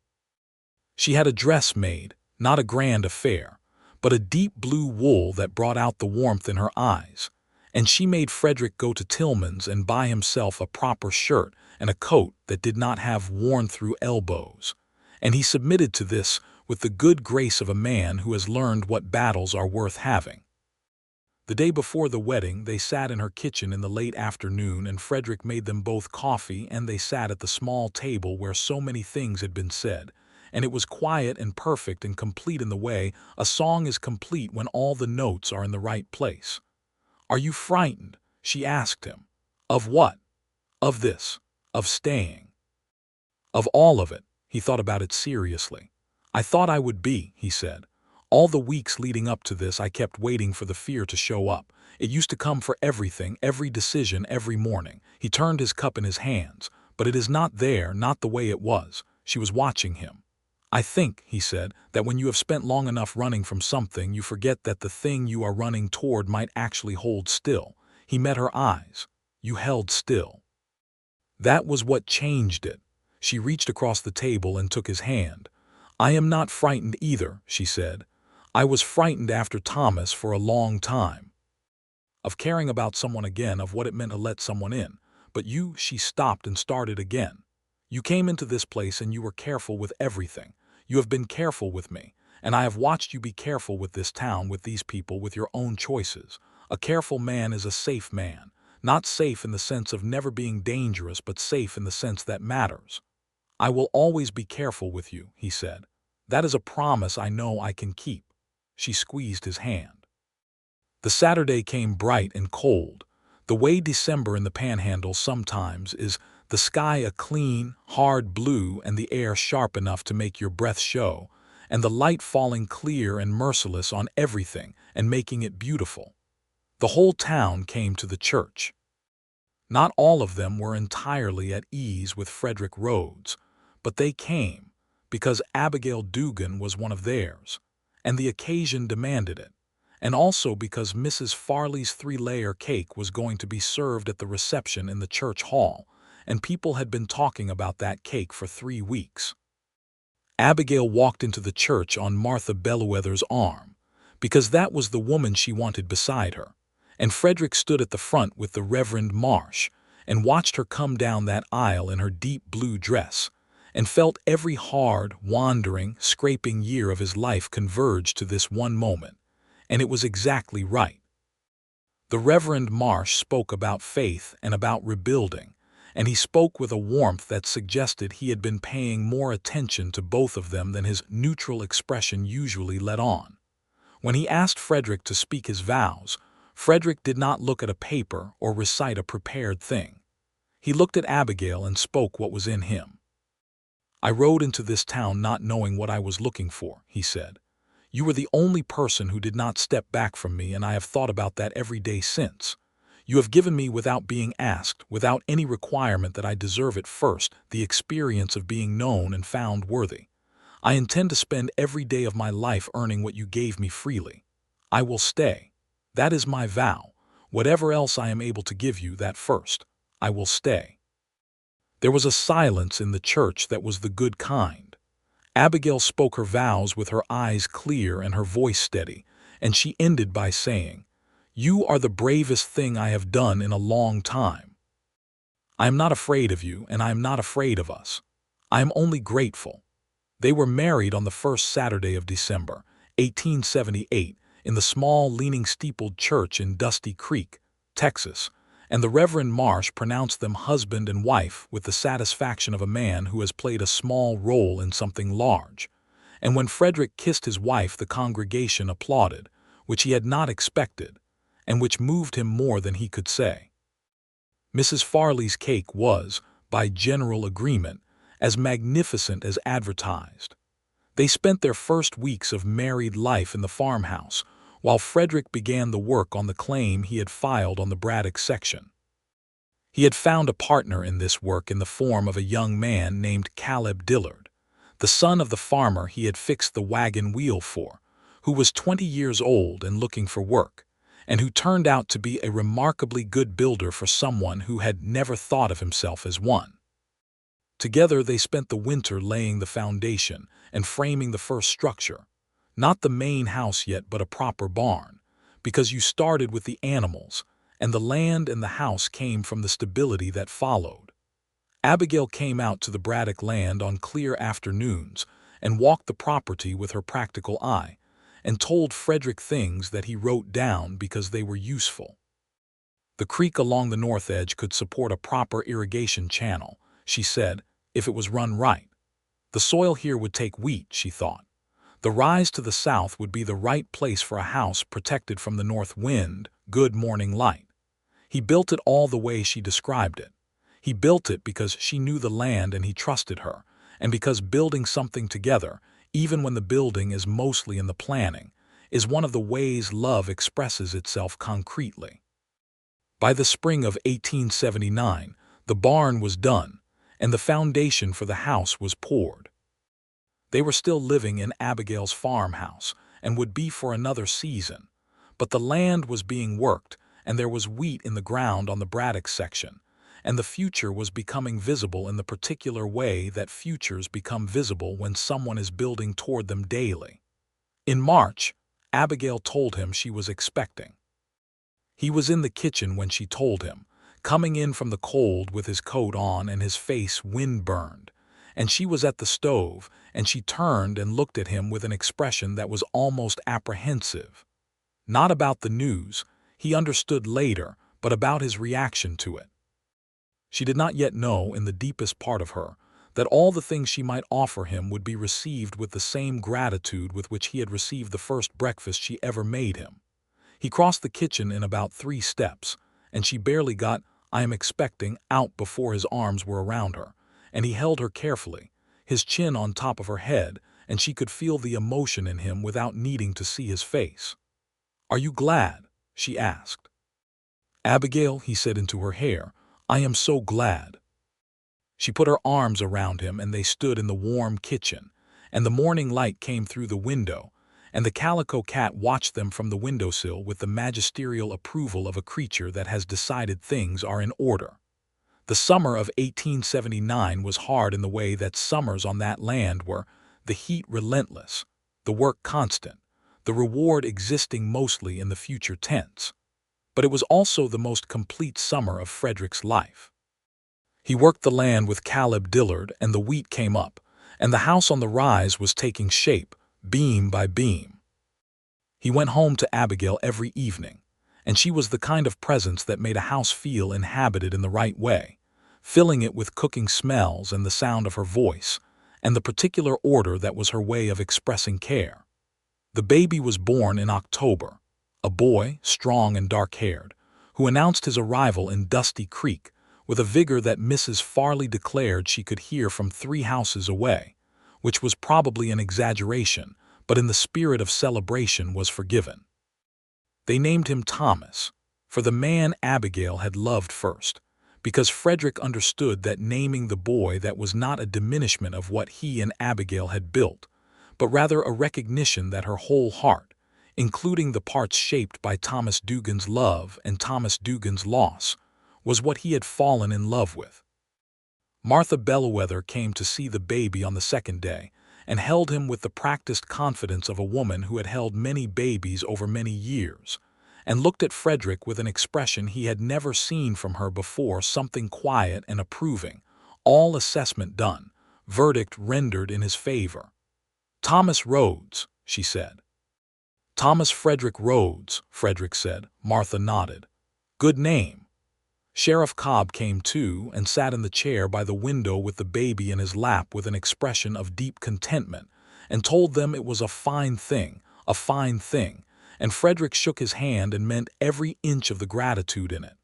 She had a dress made, not a grand affair, but a deep blue wool that brought out the warmth in her eyes, and she made Frederick go to Tillman's and buy himself a proper shirt and a coat that did not have worn-through elbows, and he submitted to this with the good grace of a man who has learned what battles are worth having. The day before the wedding, they sat in her kitchen in the late afternoon, and Frederick made them both coffee, and they sat at the small table where so many things had been said, and it was quiet and perfect and complete in the way a song is complete when all the notes are in the right place. "Are you frightened?" she asked him. "Of what?" "Of this. Of staying." "Of all of it." He thought about it seriously. "I thought I would be," he said. "All the weeks leading up to this I kept waiting for the fear to show up. It used to come for everything, every decision, every morning." He turned his cup in his hands. "But it is not there, not the way it was." She was watching him. "I think," he said, "that when you have spent long enough running from something, you forget that the thing you are running toward might actually hold still." He met her eyes. "You held still." That was what changed it. She reached across the table and took his hand. "I am not frightened either," she said. "I was frightened after Thomas for a long time. Of caring about someone again, of what it meant to let someone in. But you," she stopped and started again. "You came into this place and you were careful with everything. You have been careful with me, and I have watched you be careful with this town, with these people, with your own choices. A careful man is a safe man. Not safe in the sense of never being dangerous, but safe in the sense that matters. I will always be careful with you," he said. "That is a promise I know I can keep." She squeezed his hand. The Saturday came bright and cold. The way December in the Panhandle sometimes is, the sky a clean, hard blue and the air sharp enough to make your breath show, and the light falling clear and merciless on everything and making it beautiful. The whole town came to the church. Not all of them were entirely at ease with Frederick Rhodes, but they came because Abigail Dugan was one of theirs, and the occasion demanded it, and also because Mrs. Farley's 3-layer cake was going to be served at the reception in the church hall, and people had been talking about that cake for 3 weeks. Abigail walked into the church on Martha Bellwether's arm, because that was the woman she wanted beside her, and Frederick stood at the front with the Reverend Marsh and watched her come down that aisle in her deep blue dress, and felt every hard, wandering, scraping year of his life converge to this one moment, and it was exactly right. The Reverend Marsh spoke about faith and about rebuilding, and he spoke with a warmth that suggested he had been paying more attention to both of them than his neutral expression usually let on. When he asked Frederick to speak his vows, Frederick did not look at a paper or recite a prepared thing. He looked at Abigail and spoke what was in him. "I rode into this town not knowing what I was looking for," he said. "You were the only person who did not step back from me, and I have thought about that every day since. You have given me, without being asked, without any requirement that I deserve it first, the experience of being known and found worthy. I intend to spend every day of my life earning what you gave me freely. I will stay. That is my vow. Whatever else I am able to give you, that first. I will stay." There was a silence in the church that was the good kind. Abigail spoke her vows with her eyes clear and her voice steady, and she ended by saying, "You are the bravest thing I have done in a long time. I am not afraid of you, and I am not afraid of us. I am only grateful." They were married on the first Saturday of December, 1878, in the small, leaning steepled church in Dusty Creek, Texas, and the Reverend Marsh pronounced them husband and wife with the satisfaction of a man who has played a small role in something large. And when Frederick kissed his wife, the congregation applauded, which he had not expected, and which moved him more than he could say. Mrs. Farley's cake was, by general agreement, as magnificent as advertised. They spent their first weeks of married life in the farmhouse, while Frederick began the work on the claim he had filed on the Braddock section. He had found a partner in this work in the form of a young man named Caleb Dillard, the son of the farmer he had fixed the wagon wheel for, who was 20 years old and looking for work, and who turned out to be a remarkably good builder for someone who had never thought of himself as one. Together they spent the winter laying the foundation and framing the first structure, not the main house yet but a proper barn, because you started with the animals, and the land and the house came from the stability that followed. Abigail came out to the Braddock land on clear afternoons and walked the property with her practical eye, and told Frederick things that he wrote down because they were useful. The creek along the north edge could support a proper irrigation channel, she said, if it was run right. The soil here would take wheat, she thought. The rise to the south would be the right place for a house protected from the north wind, good morning light. He built it all the way she described it. He built it because she knew the land and he trusted her, and because building something together, even when the building is mostly in the planning, is one of the ways love expresses itself concretely. By the spring of 1879, the barn was done, and the foundation for the house was poured. They were still living in Abigail's farmhouse, and would be for another season, but the land was being worked, and there was wheat in the ground on the Braddock section, and the future was becoming visible in the particular way that futures become visible when someone is building toward them daily. In March, Abigail told him she was expecting. He was in the kitchen when she told him, coming in from the cold with his coat on and his face wind-burned, and she was at the stove, and she turned and looked at him with an expression that was almost apprehensive. Not about the news, he understood later, but about his reaction to it. She did not yet know, in the deepest part of her, that all the things she might offer him would be received with the same gratitude with which he had received the first breakfast she ever made him. He crossed the kitchen in about 3 steps, and she barely got "I am expecting" out before his arms were around her, and he held her carefully, his chin on top of her head, and she could feel the emotion in him without needing to see his face. "Are you glad?" she asked. "Abigail," he said into her hair, "I am so glad." She put her arms around him, and they stood in the warm kitchen, and the morning light came through the window, and the calico cat watched them from the windowsill with the magisterial approval of a creature that has decided things are in order. The summer of 1879 was hard in the way that summers on that land were, the heat relentless, the work constant, the reward existing mostly in the future tense. But it was also the most complete summer of Frederick's life. He worked the land with Caleb Dillard, and the wheat came up, and the house on the rise was taking shape, beam by beam. He went home to Abigail every evening, and she was the kind of presence that made a house feel inhabited in the right way, filling it with cooking smells and the sound of her voice, and the particular order that was her way of expressing care. The baby was born in October, a boy, strong and dark-haired, who announced his arrival in Dusty Creek with a vigor that Mrs. Farley declared she could hear from 3 houses away, which was probably an exaggeration, but in the spirit of celebration was forgiven. They named him Thomas, for the man Abigail had loved first, because Frederick understood that naming the boy that was not a diminishment of what he and Abigail had built, but rather a recognition that her whole heart, including the parts shaped by Thomas Dugan's love and Thomas Dugan's loss, was what he had fallen in love with. Martha Bellwether came to see the baby on the second day, and held him with the practiced confidence of a woman who had held many babies over many years, and looked at Frederick with an expression he had never seen from her before, something quiet and approving, all assessment done, verdict rendered in his favor. "Thomas Rhodes," she said. "Thomas Frederick Rhodes," Frederick said. Martha nodded. "Good name." Sheriff Cobb came too, and sat in the chair by the window with the baby in his lap with an expression of deep contentment, and told them it was a fine thing, and Frederick shook his hand and meant every inch of the gratitude in it.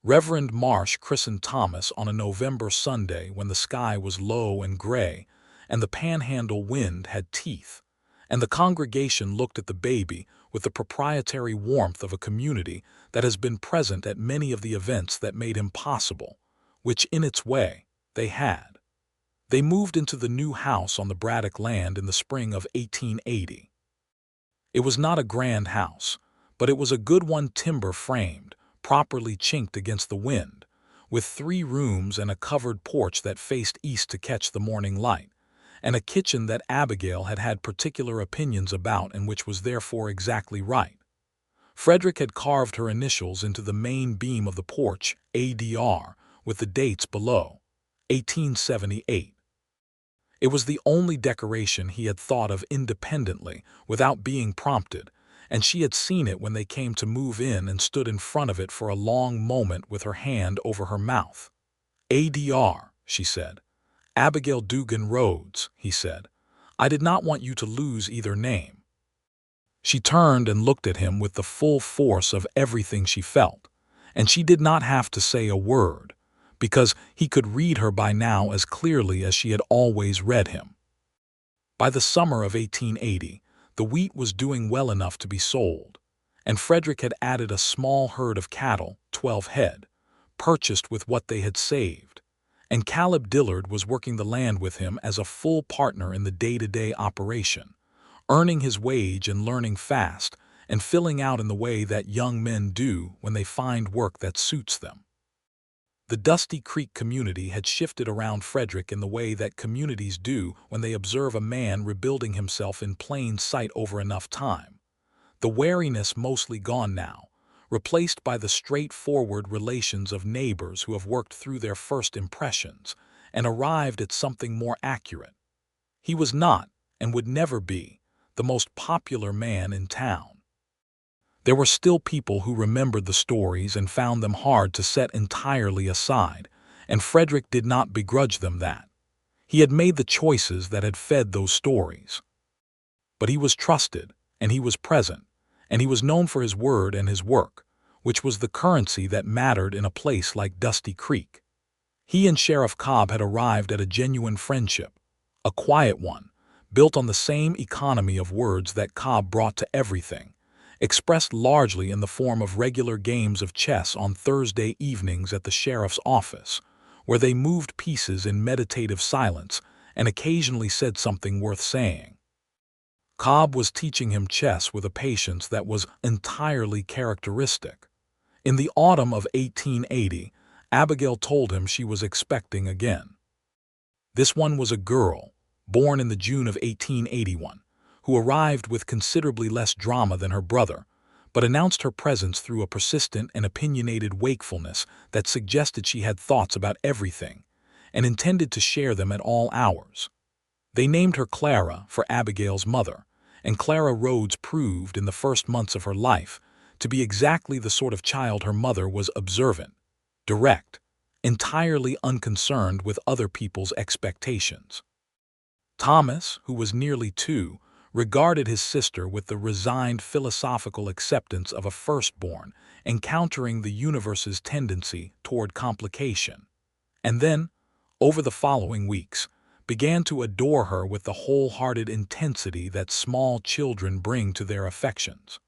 Reverend Marsh christened Thomas on a November Sunday when the sky was low and gray, and the panhandle wind had teeth, and the congregation looked at the baby with the proprietary warmth of a community that has been present at many of the events that made him possible, which, in its way, they had. They moved into the new house on the Braddock land in the spring of 1880. It was not a grand house, but it was a good one, timber-framed, properly chinked against the wind, with 3 rooms and a covered porch that faced east to catch the morning light, and a kitchen that Abigail had had particular opinions about and which was therefore exactly right. Frederick had carved her initials into the main beam of the porch, ADR, with the dates below, 1878. It was the only decoration he had thought of independently, without being prompted, and she had seen it when they came to move in and stood in front of it for a long moment with her hand over her mouth. "ADR," she said. "Abigail Dugan Rhodes," he said. "I did not want you to lose either name." She turned and looked at him with the full force of everything she felt, and she did not have to say a word, because he could read her by now as clearly as she had always read him. By the summer of 1880, the wheat was doing well enough to be sold, and Frederick had added a small herd of cattle, 12 head, purchased with what they had saved, and Caleb Dillard was working the land with him as a full partner in the day-to-day operation, earning his wage and learning fast and filling out in the way that young men do when they find work that suits them. The Dusty Creek community had shifted around Frederick in the way that communities do when they observe a man rebuilding himself in plain sight over enough time. The wariness mostly gone now, replaced by the straightforward relations of neighbors who have worked through their first impressions and arrived at something more accurate. He was not, and would never be, the most popular man in town. There were still people who remembered the stories and found them hard to set entirely aside, and Frederick did not begrudge them that. He had made the choices that had fed those stories. But he was trusted, and he was present, and he was known for his word and his work, which was the currency that mattered in a place like Dusty Creek. He and Sheriff Cobb had arrived at a genuine friendship, a quiet one, built on the same economy of words that Cobb brought to everything, expressed largely in the form of regular games of chess on Thursday evenings at the sheriff's office, where they moved pieces in meditative silence and occasionally said something worth saying. Cobb was teaching him chess with a patience that was entirely characteristic. In the autumn of 1880, Abigail told him she was expecting again. This one was a girl, born in the June of 1881, who arrived with considerably less drama than her brother, but announced her presence through a persistent and opinionated wakefulness that suggested she had thoughts about everything, and intended to share them at all hours. They named her Clara for Abigail's mother, and Clara Rhodes proved in the first months of her life to be exactly the sort of child her mother was: observant, direct, entirely unconcerned with other people's expectations. Thomas, who was nearly 2, regarded his sister with the resigned philosophical acceptance of a firstborn encountering the universe's tendency toward complication, and then, over the following weeks, began to adore her with the wholehearted intensity that small children bring to their affections.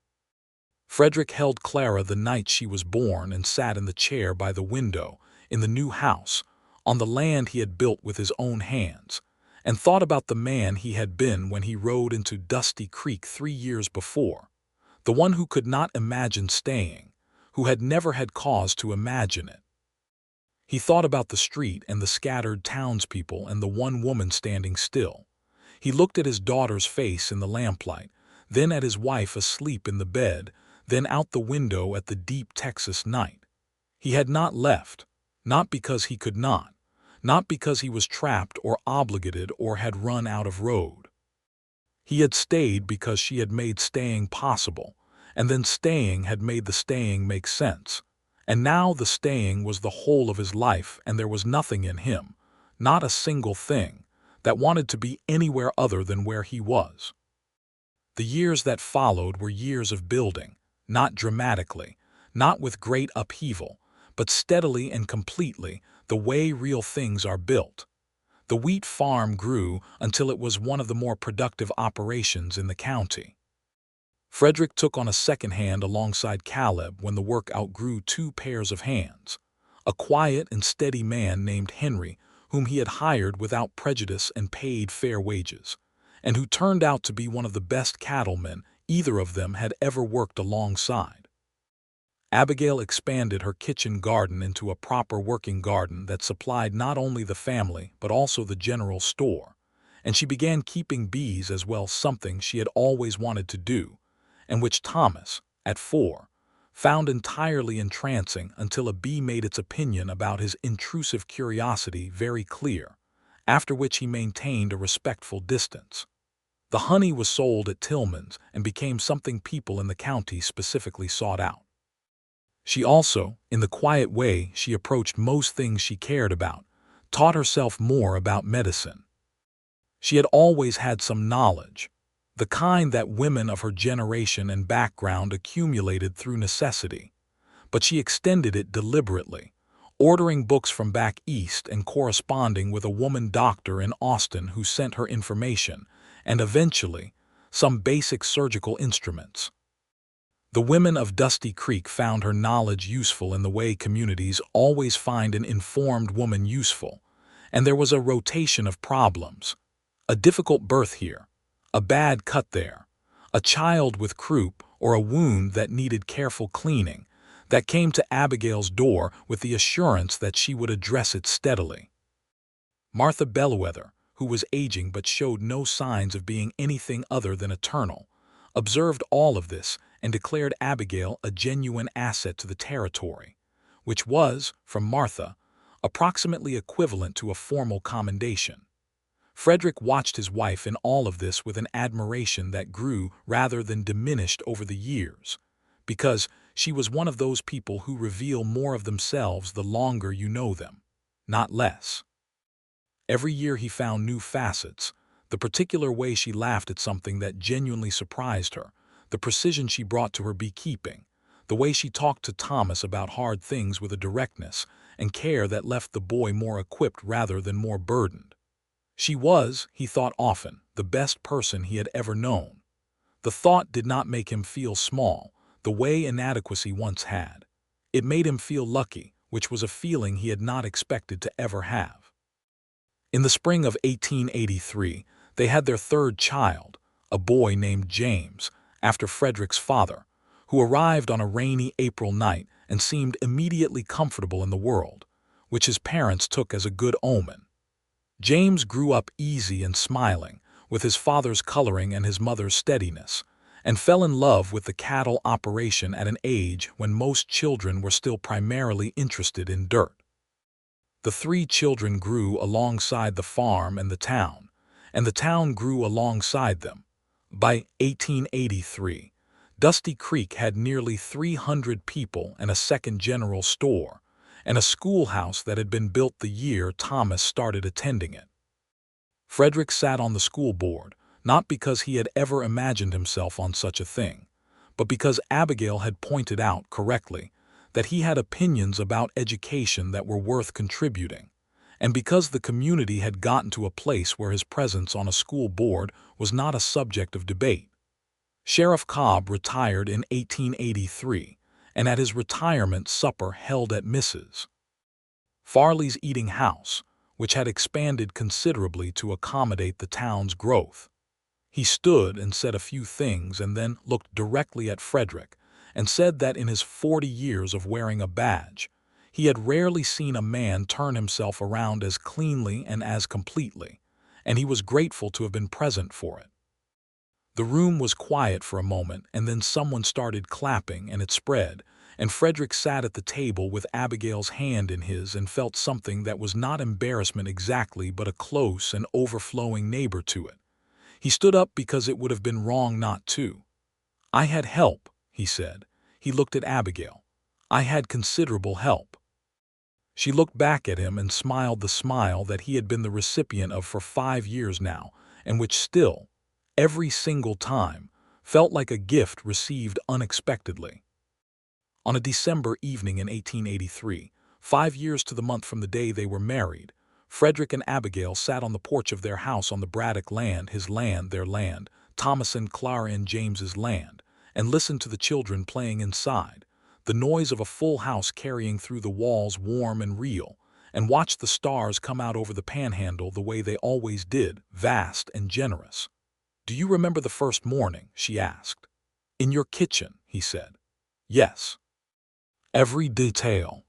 Frederick held Clara the night she was born and sat in the chair by the window in the new house, on the land he had built with his own hands, and thought about the man he had been when he rode into Dusty Creek 3 years before, the one who could not imagine staying, who had never had cause to imagine it. He thought about the street and the scattered townspeople and the one woman standing still. He looked at his daughter's face in the lamplight, then at his wife asleep in the bed, then out the window at the deep Texas night. He had not left, not because he could not because he was trapped or obligated or had run out of road. He had stayed because she had made staying possible, and then staying had made the staying make sense. And now the staying was the whole of his life, and there was nothing in him, not a single thing, that wanted to be anywhere other than where he was. The years that followed were years of building, not dramatically, not with great upheaval, but steadily and completely, the way real things are built. The wheat farm grew until it was one of the more productive operations in the county. Frederick took on a second hand alongside Caleb when the work outgrew 2 pairs of hands, a quiet and steady man named Henry, whom he had hired without prejudice and paid fair wages, and who turned out to be one of the best cattlemen either of them had ever worked alongside. Abigail expanded her kitchen garden into a proper working garden that supplied not only the family but also the general store, and she began keeping bees as well, something she had always wanted to do, and which Thomas, at 4, found entirely entrancing until a bee made its opinion about his intrusive curiosity very clear. after which he maintained a respectful distance. The honey was sold at Tillman's and became something people in the county specifically sought out. She also, in the quiet way she approached most things she cared about, taught herself more about medicine. She had always had some knowledge, the kind that women of her generation and background accumulated through necessity, but she extended it deliberately, ordering books from back east and corresponding with a woman doctor in Austin who sent her information, and eventually, some basic surgical instruments. The women of Dusty Creek found her knowledge useful in the way communities always find an informed woman useful, and there was a rotation of problems. A difficult birth here, a bad cut there, a child with croup or a wound that needed careful cleaning, that came to Abigail's door with the assurance that she would address it steadily. Martha Bellwether, who was aging but showed no signs of being anything other than eternal, observed all of this and declared Abigail a genuine asset to the territory, which was, from Martha, approximately equivalent to a formal commendation. Frederick watched his wife in all of this with an admiration that grew rather than diminished over the years, because she was one of those people who reveal more of themselves the longer you know them, not less. Every year he found new facets, the particular way she laughed at something that genuinely surprised her, the precision she brought to her beekeeping, the way she talked to Thomas about hard things with a directness and care that left the boy more equipped rather than more burdened. She was, he thought often, the best person he had ever known. The thought did not make him feel small, the way inadequacy once had. It made him feel lucky, which was a feeling he had not expected to ever have. In the spring of 1883, they had their third child, a boy named James, after Frederick's father, who arrived on a rainy April night and seemed immediately comfortable in the world, which his parents took as a good omen. James grew up easy and smiling, with his father's coloring and his mother's steadiness, and fell in love with the cattle operation at an age when most children were still primarily interested in dirt. The three children grew alongside the farm and the town grew alongside them. By 1883, Dusty Creek had nearly 300 people and a second general store, and a schoolhouse that had been built the year Thomas started attending it. Frederick sat on the school board, not because he had ever imagined himself on such a thing, but because Abigail had pointed out correctly that he had opinions about education that were worth contributing, and because the community had gotten to a place where his presence on a school board was not a subject of debate. Sheriff Cobb retired in 1883, and at his retirement supper held at Mrs. Farley's eating house, which had expanded considerably to accommodate the town's growth. He stood and said a few things and then looked directly at Frederick and said that in his 40 years of wearing a badge, he had rarely seen a man turn himself around as cleanly and as completely, and he was grateful to have been present for it. The room was quiet for a moment, and then someone started clapping and it spread, and Frederick sat at the table with Abigail's hand in his and felt something that was not embarrassment exactly but a close and overflowing neighbor to it. He stood up because it would have been wrong not to. "I had help," he said. He looked at Abigail. "I had considerable help." She looked back at him and smiled the smile that he had been the recipient of for 5 years now, and which still, every single time, felt like a gift received unexpectedly. On a December evening in 1883, 5 years to the month from the day they were married, Frederick and Abigail sat on the porch of their house on the Braddock land, his land, their land, Thomas and Clara and James's land, and listened to the children playing inside, the noise of a full house carrying through the walls warm and real, and watched the stars come out over the panhandle the way they always did, vast and generous. "Do you remember the first morning?" she asked. "In your kitchen," he said. "Yes. Every detail."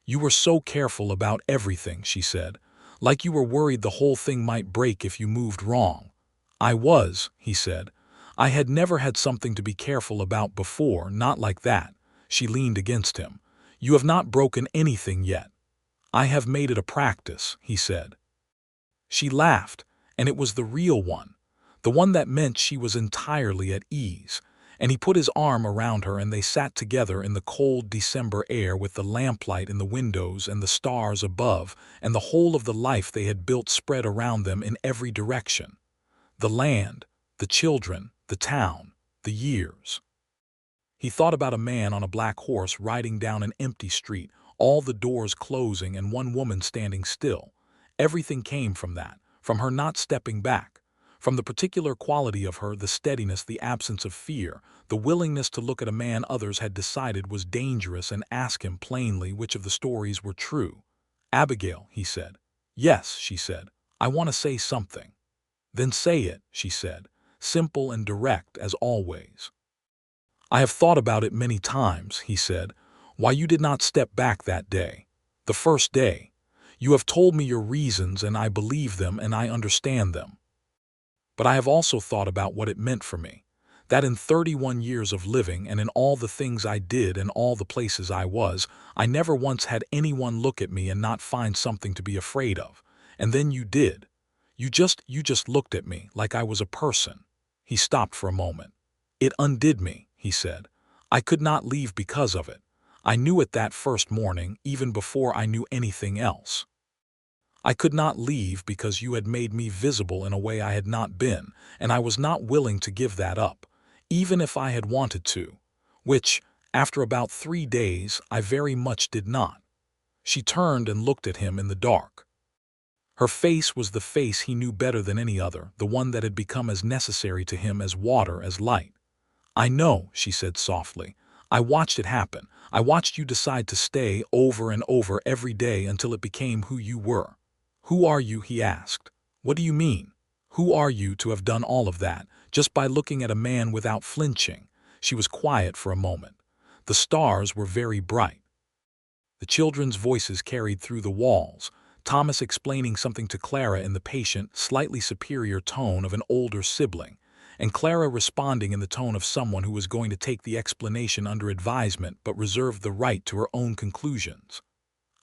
"You were so careful about everything," she said, "like you were worried the whole thing might break if you moved wrong." "I was," he said. "I had never had something to be careful about before, not like that." She leaned against him. "You have not broken anything yet." "I have made it a practice," he said. She laughed, and it was the real one, the one that meant she was entirely at ease, and he put his arm around her and they sat together in the cold December air with the lamplight in the windows and the stars above and the whole of the life they had built spread around them in every direction. The land, the children, the town, the years. He thought about a man on a black horse riding down an empty street, all the doors closing and one woman standing still. Everything came from that, from her not stepping back, from the particular quality of her, the steadiness, the absence of fear, the willingness to look at a man others had decided was dangerous and ask him plainly which of the stories were true. "Abigail," he said. "Yes," she said. "I want to say something." "Then say it," she said, simple and direct as always. "I have thought about it many times," he said, "why you did not step back that day. The first day. You have told me your reasons and I believe them and I understand them. But I have also thought about what it meant for me, that in 31 years of living and in all the things I did and all the places I was, I never once had anyone look at me and not find something to be afraid of. And then you did. You just looked at me like I was a person." He stopped for a moment. "It undid me," he said. "I could not leave because of it. I knew it that first morning, even before I knew anything else. I could not leave because you had made me visible in a way I had not been, and I was not willing to give that up, even if I had wanted to, which, after about 3 days, I very much did not." She turned and looked at him in the dark. Her face was the face he knew better than any other, the one that had become as necessary to him as water, as light. "I know," she said softly. "I watched it happen. I watched you decide to stay over and over every day until it became who you were." "Who are you?" he asked. "What do you mean? Who are you to have done all of that, just by looking at a man without flinching?" She was quiet for a moment. The stars were very bright. The children's voices carried through the walls, Thomas explaining something to Clara in the patient, slightly superior tone of an older sibling, and Clara responding in the tone of someone who was going to take the explanation under advisement but reserved the right to her own conclusions.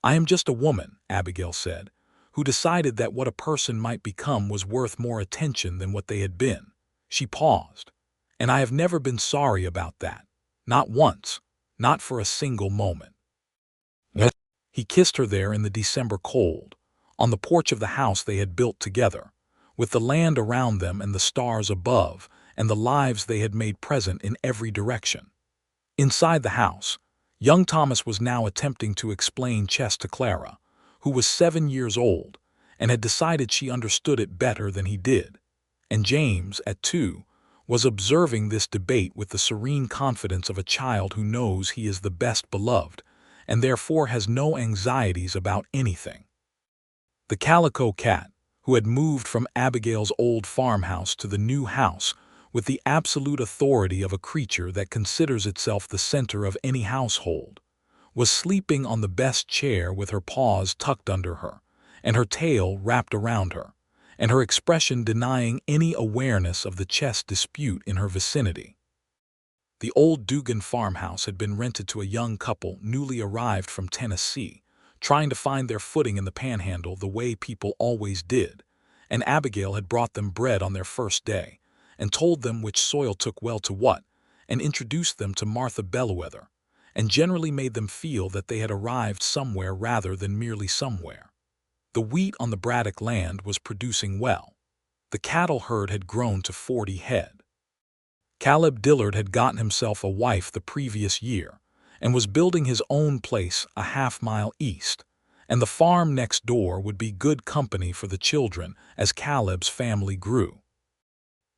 "I am just a woman," Abigail said, "who decided that what a person might become was worth more attention than what they had been." She paused. "And I have never been sorry about that. Not once. Not for a single moment." He kissed her there in the December cold, on the porch of the house they had built together, with the land around them and the stars above, and the lives they had made present in every direction. Inside the house, young Thomas was now attempting to explain chess to Clara, who was 7 years old, and had decided she understood it better than he did. And James, at 2, was observing this debate with the serene confidence of a child who knows he is the best beloved, and therefore has no anxieties about anything. The calico cat, who had moved from Abigail's old farmhouse to the new house with the absolute authority of a creature that considers itself the center of any household, was sleeping on the best chair with her paws tucked under her, and her tail wrapped around her, and her expression denying any awareness of the chess dispute in her vicinity. The old Dugan farmhouse had been rented to a young couple newly arrived from Tennessee, trying to find their footing in the panhandle the way people always did, and Abigail had brought them bread on their first day, and told them which soil took well to what, and introduced them to Martha Bellwether, and generally made them feel that they had arrived somewhere rather than merely somewhere. The wheat on the Braddock land was producing well. The cattle herd had grown to 40 head. Caleb Dillard had gotten himself a wife the previous year, and was building his own place a half-mile east, and the farm next door would be good company for the children as Caleb's family grew.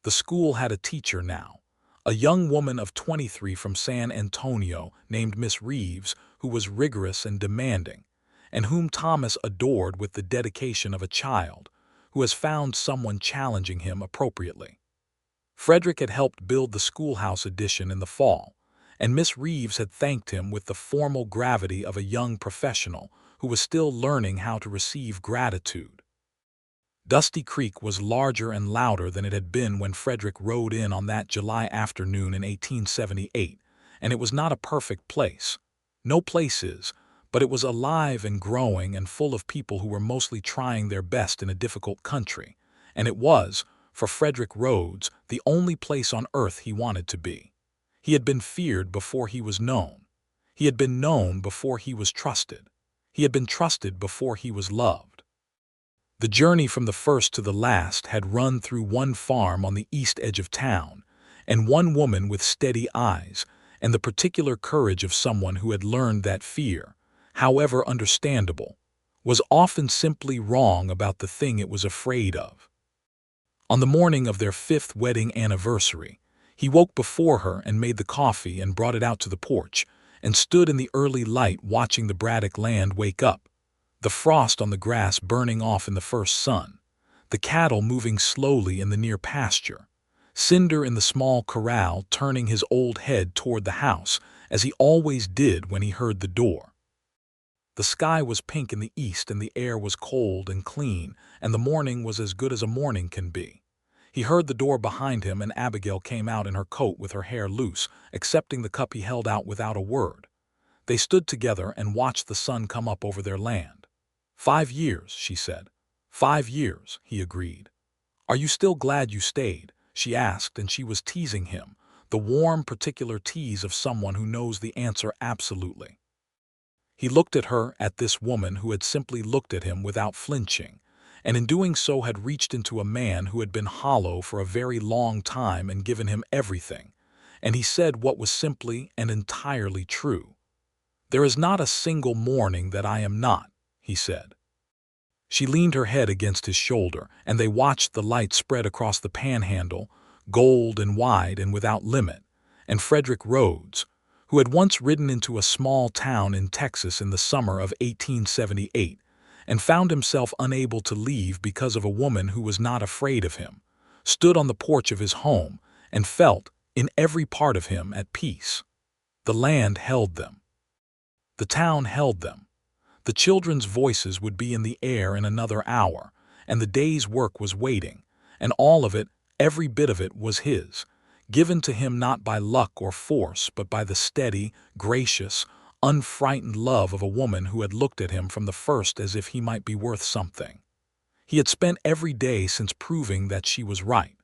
The school had a teacher now, a young woman of 23 from San Antonio named Miss Reeves, who was rigorous and demanding, and whom Thomas adored with the dedication of a child who has found someone challenging him appropriately. Frederick had helped build the schoolhouse addition in the fall, and Miss Reeves had thanked him with the formal gravity of a young professional who was still learning how to receive gratitude. Dusty Creek was larger and louder than it had been when Frederick rode in on that July afternoon in 1878, and it was not a perfect place. No place is, but it was alive and growing and full of people who were mostly trying their best in a difficult country. And it was, for Frederick Rhodes, the only place on earth he wanted to be. He had been feared before he was known. He had been known before he was trusted. He had been trusted before he was loved. The journey from the first to the last had run through one farm on the east edge of town, and one woman with steady eyes, and the particular courage of someone who had learned that fear, however understandable, was often simply wrong about the thing it was afraid of. On the morning of their 5th wedding anniversary, he woke before her and made the coffee and brought it out to the porch, and stood in the early light watching the Braddock land wake up, the frost on the grass burning off in the first sun, the cattle moving slowly in the near pasture, Cinder in the small corral turning his old head toward the house, as he always did when he heard the door. The sky was pink in the east and the air was cold and clean, and the morning was as good as a morning can be. He heard the door behind him, and Abigail came out in her coat with her hair loose, accepting the cup he held out without a word. They stood together and watched the sun come up over their land. 5 years, she said. 5 years, he agreed. Are you still glad you stayed? She asked, and she was teasing him, the warm, particular tease of someone who knows the answer absolutely. He looked at her, at this woman who had simply looked at him without flinching, and in doing so had reached into a man who had been hollow for a very long time and given him everything, and he said what was simply and entirely true. There is not a single morning that I am not, he said. She leaned her head against his shoulder, and they watched the light spread across the panhandle, gold and wide and without limit, and Frederick Rhodes, who had once ridden into a small town in Texas in the summer of 1878, and found himself unable to leave because of a woman who was not afraid of him, stood on the porch of his home and felt, in every part of him, at peace. The land held them. The town held them. The children's voices would be in the air in another hour, and the day's work was waiting, and all of it, every bit of it, was his, given to him not by luck or force, but by the steady, gracious, unfrightened love of a woman who had looked at him from the first as if he might be worth something. He had spent every day since proving that she was right,